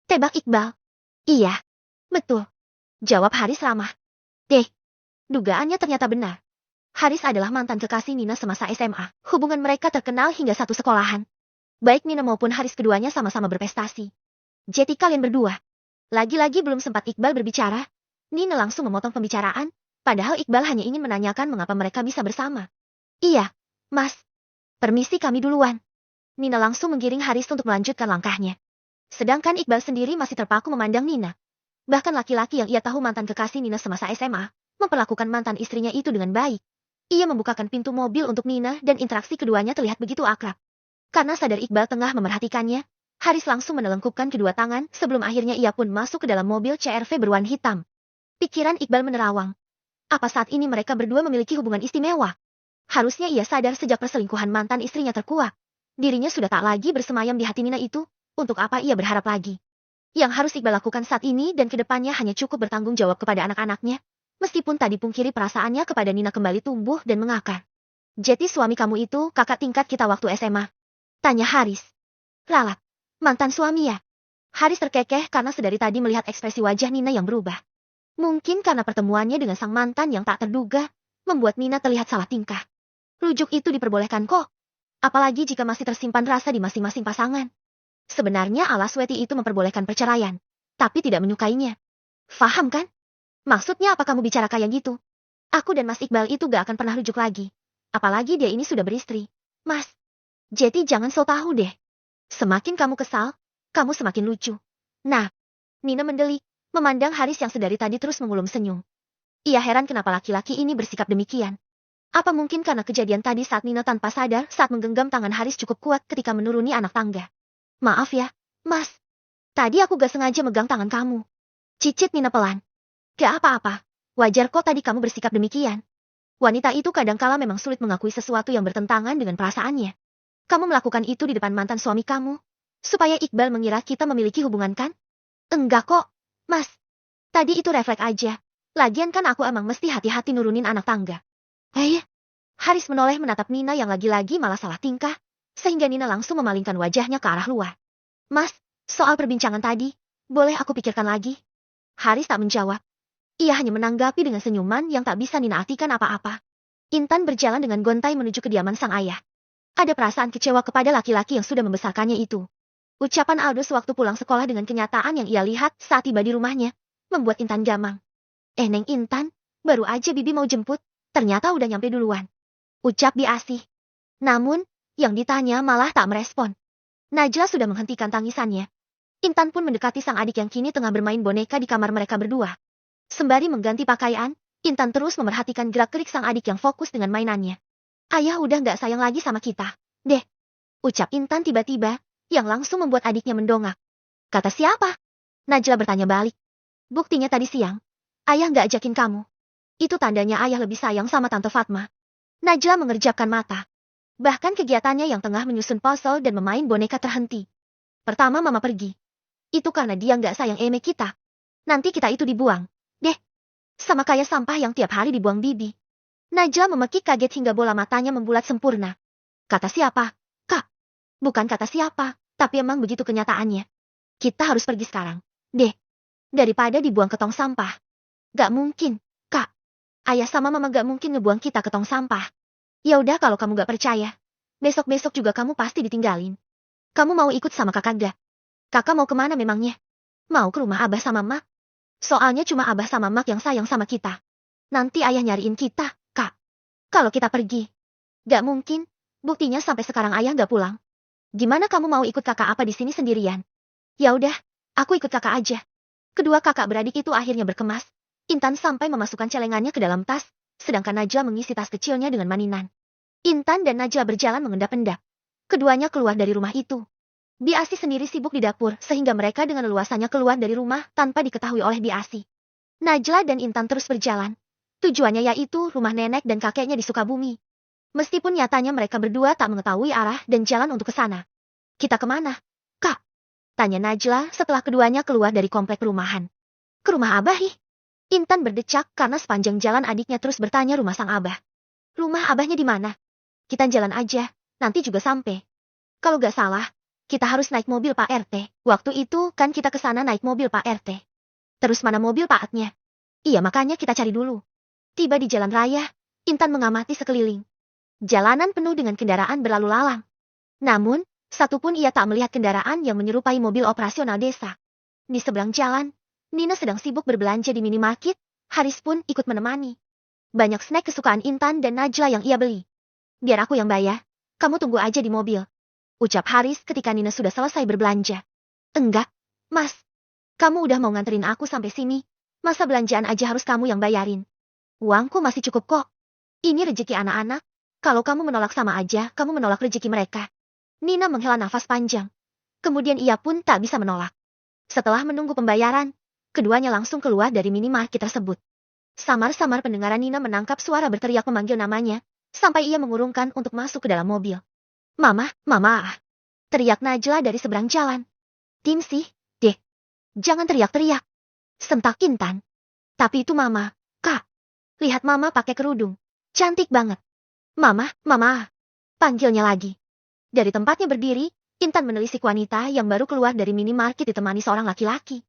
Tebak Iqbal. Iya. Betul. Jawab Haris ramah. Dugaannya ternyata benar. Haris adalah mantan kekasih Nina semasa SMA. Hubungan mereka terkenal hingga satu sekolahan. Baik Nina maupun Haris keduanya sama-sama berprestasi. Jadi kalian berdua. Lagi-lagi belum sempat Iqbal berbicara, Nina langsung memotong pembicaraan, padahal Iqbal hanya ingin menanyakan mengapa mereka bisa bersama. Iya, Mas. Permisi kami duluan. Nina langsung menggiring Haris untuk melanjutkan langkahnya. Sedangkan Iqbal sendiri masih terpaku memandang Nina. Bahkan laki-laki yang ia tahu mantan kekasih Nina semasa SMA, memperlakukan mantan istrinya itu dengan baik. Ia membukakan pintu mobil untuk Nina dan interaksi keduanya terlihat begitu akrab. Karena sadar Iqbal tengah memerhatikannya, Haris langsung menelengkupkan kedua tangan sebelum akhirnya ia pun masuk ke dalam mobil CR-V berwarna hitam. Pikiran Iqbal menerawang. Apa saat ini mereka berdua memiliki hubungan istimewa? Harusnya ia sadar sejak perselingkuhan mantan istrinya terkuak. Dirinya sudah tak lagi bersemayam di hati Nina itu. Untuk apa ia berharap lagi? Yang harus Iqbal lakukan saat ini dan kedepannya hanya cukup bertanggung jawab kepada anak-anaknya. Meskipun tadi pungkiri perasaannya kepada Nina kembali tumbuh dan mengakar. Jadi suami kamu itu kakak tingkat kita waktu SMA? Tanya Haris. Ralat. Mantan suami ya? Haris terkekeh karena sedari tadi melihat ekspresi wajah Nina yang berubah. Mungkin karena pertemuannya dengan sang mantan yang tak terduga, membuat Nina terlihat salah tingkah. Rujuk itu diperbolehkan kok. Apalagi jika masih tersimpan rasa di masing-masing pasangan. Sebenarnya Alasweti itu memperbolehkan perceraian, tapi tidak menyukainya. Faham kan? Maksudnya apa kamu bicara kayak gitu? Aku dan Mas Iqbal itu gak akan pernah rujuk lagi. Apalagi dia ini sudah beristri. Mas, jadi jangan so tahu deh. Semakin kamu kesal, kamu semakin lucu. Nah, Nina mendelik, memandang Haris yang sedari tadi terus mengulum senyum. Ia heran kenapa laki-laki ini bersikap demikian. Apa mungkin karena kejadian tadi saat Nina tanpa sadar saat menggenggam tangan Haris cukup kuat ketika menuruni anak tangga. Maaf ya, Mas. Tadi aku gak sengaja megang tangan kamu. Cicit Nina pelan. Gak apa-apa. Wajar kok tadi kamu bersikap demikian. Wanita itu kadangkala memang sulit mengakui sesuatu yang bertentangan dengan perasaannya. Kamu melakukan itu di depan mantan suami kamu. Supaya Iqbal mengira kita memiliki hubungan kan? Enggak kok, Mas. Tadi itu refleks aja. Lagian kan aku emang mesti hati-hati nurunin anak tangga. Haris menoleh menatap Nina yang lagi-lagi malah salah tingkah. Sehingga Nina langsung memalingkan wajahnya ke arah luar. Mas, soal perbincangan tadi, boleh aku pikirkan lagi? Haris tak menjawab. Ia hanya menanggapi dengan senyuman yang tak bisa Nina artikan apa-apa. Intan berjalan dengan gontai menuju kediaman sang ayah. Ada perasaan kecewa kepada laki-laki yang sudah membesarkannya itu. Ucapan Aldo sewaktu pulang sekolah dengan kenyataan yang ia lihat saat tiba di rumahnya, membuat Intan gamang. Neng Intan, baru aja Bibi mau jemput, ternyata udah nyampe duluan. Ucap Biasih. Namun, yang ditanya malah tak merespon. Najla sudah menghentikan tangisannya. Intan pun mendekati sang adik yang kini tengah bermain boneka di kamar mereka berdua. Sembari mengganti pakaian, Intan terus memerhatikan gerak-gerik sang adik yang fokus dengan mainannya. Ayah udah gak sayang lagi sama kita, deh. Ucap Intan tiba-tiba, yang langsung membuat adiknya mendongak. Kata siapa? Najla bertanya balik. Buktinya tadi siang, ayah gak ajakin kamu. Itu tandanya ayah lebih sayang sama Tante Fatma. Najla mengerjapkan mata. Bahkan kegiatannya yang tengah menyusun puzzle dan memain boneka terhenti. Pertama mama pergi. Itu karena dia nggak sayang eme kita. Nanti kita itu dibuang. Deh. Sama kayak sampah yang tiap hari dibuang Bibi. Najla memekik kaget hingga bola matanya membulat sempurna. Kata siapa? Kak. Bukan kata siapa, tapi emang begitu kenyataannya. Kita harus pergi sekarang. Deh. Daripada dibuang ke tong sampah. Gak mungkin, Kak. Ayah sama mama gak mungkin ngebuang kita ke tong sampah. Ya udah kalau kamu gak percaya, besok-besok juga kamu pasti ditinggalin. Kamu mau ikut sama kakak gak? Kakak mau kemana memangnya? Mau ke rumah abah sama mak? Soalnya cuma abah sama mak yang sayang sama kita. Nanti ayah nyariin kita, Kak. Kalau kita pergi. Gak mungkin, buktinya sampai sekarang ayah gak pulang. Gimana kamu mau ikut kakak apa di sini sendirian? Ya udah, aku ikut kakak aja. Kedua kakak beradik itu akhirnya berkemas. Intan sampai memasukkan celengannya ke dalam tas, sedangkan Najla mengisi tas kecilnya dengan maninan. Intan dan Najla berjalan mengendap-endap. Keduanya keluar dari rumah itu. Biasi sendiri sibuk di dapur sehingga mereka dengan leluasanya keluar dari rumah tanpa diketahui oleh Biasi. Najla dan Intan terus berjalan. Tujuannya yaitu rumah nenek dan kakeknya di Sukabumi. Meskipun nyatanya mereka berdua tak mengetahui arah dan jalan untuk ke sana. Kita kemana? Kak? Tanya Najla setelah keduanya keluar dari komplek perumahan. Ke rumah Abah ih. Intan berdecak karena sepanjang jalan adiknya terus bertanya rumah sang Abah. Rumah Abahnya di mana? Kita jalan aja, nanti juga sampai. Kalau gak salah, kita harus naik mobil Pak RT. Waktu itu kan kita ke sana naik mobil Pak RT. Terus mana mobil Pak Atnya? Iya makanya kita cari dulu. Tiba di jalan raya, Intan mengamati sekeliling. Jalanan penuh dengan kendaraan berlalu lalang. Namun, satupun ia tak melihat kendaraan yang menyerupai mobil operasional desa. Di seberang jalan, Nina sedang sibuk berbelanja di minimarket, Haris pun ikut menemani. Banyak snack kesukaan Intan dan Najla yang ia beli. Biar aku yang bayar, kamu tunggu aja di mobil. Ucap Haris ketika Nina sudah selesai berbelanja. Enggak, Mas. Kamu udah mau nganterin aku sampai sini, masa belanjaan aja harus kamu yang bayarin. Uangku masih cukup kok. Ini rezeki anak-anak, kalau kamu menolak sama aja, kamu menolak rezeki mereka. Nina menghela nafas panjang. Kemudian ia pun tak bisa menolak. Setelah menunggu pembayaran, keduanya langsung keluar dari minimarket tersebut. Samar-samar pendengaran Nina menangkap suara berteriak memanggil namanya, sampai ia mengurungkan untuk masuk ke dalam mobil. Mama, Mama, teriak Najla dari seberang jalan. Timsih, deh, jangan teriak-teriak, sentak Intan. Tapi itu Mama, Kak. Lihat Mama pakai kerudung, cantik banget. Mama, Mama, panggilnya lagi. Dari tempatnya berdiri, Intan menelisik wanita yang baru keluar dari minimarket ditemani seorang laki-laki.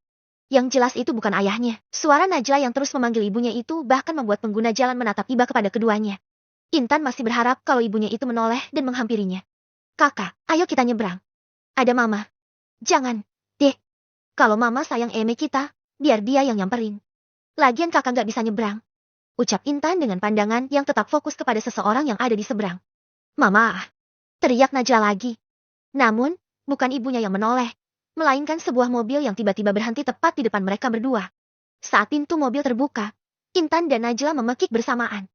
Yang jelas itu bukan ayahnya. Suara Najla yang terus memanggil ibunya itu bahkan membuat pengguna jalan menatap iba kepada keduanya. Intan masih berharap kalau ibunya itu menoleh dan menghampirinya. Kakak, ayo kita nyebrang. Ada Mama. Jangan, dek. Kalau Mama sayang Eme kita, biar dia yang nyamperin. Lagian kakak gak bisa nyebrang. Ucap Intan dengan pandangan yang tetap fokus kepada seseorang yang ada di seberang. Mama, teriak Najla lagi. Namun, bukan ibunya yang menoleh, melainkan sebuah mobil yang tiba-tiba berhenti tepat di depan mereka berdua. Saat pintu mobil terbuka, Intan dan Najla memekik bersamaan.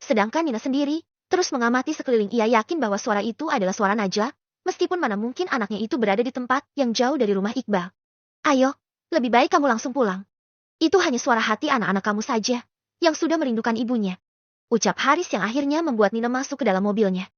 Sedangkan Nina sendiri, terus mengamati sekeliling. Ia yakin bahwa suara itu adalah suara Najla, meskipun mana mungkin anaknya itu berada di tempat yang jauh dari rumah Iqbal. Ayo, lebih baik kamu langsung pulang. Itu hanya suara hati anak-anak kamu saja, yang sudah merindukan ibunya. Ucap Haris yang akhirnya membuat Nina masuk ke dalam mobilnya.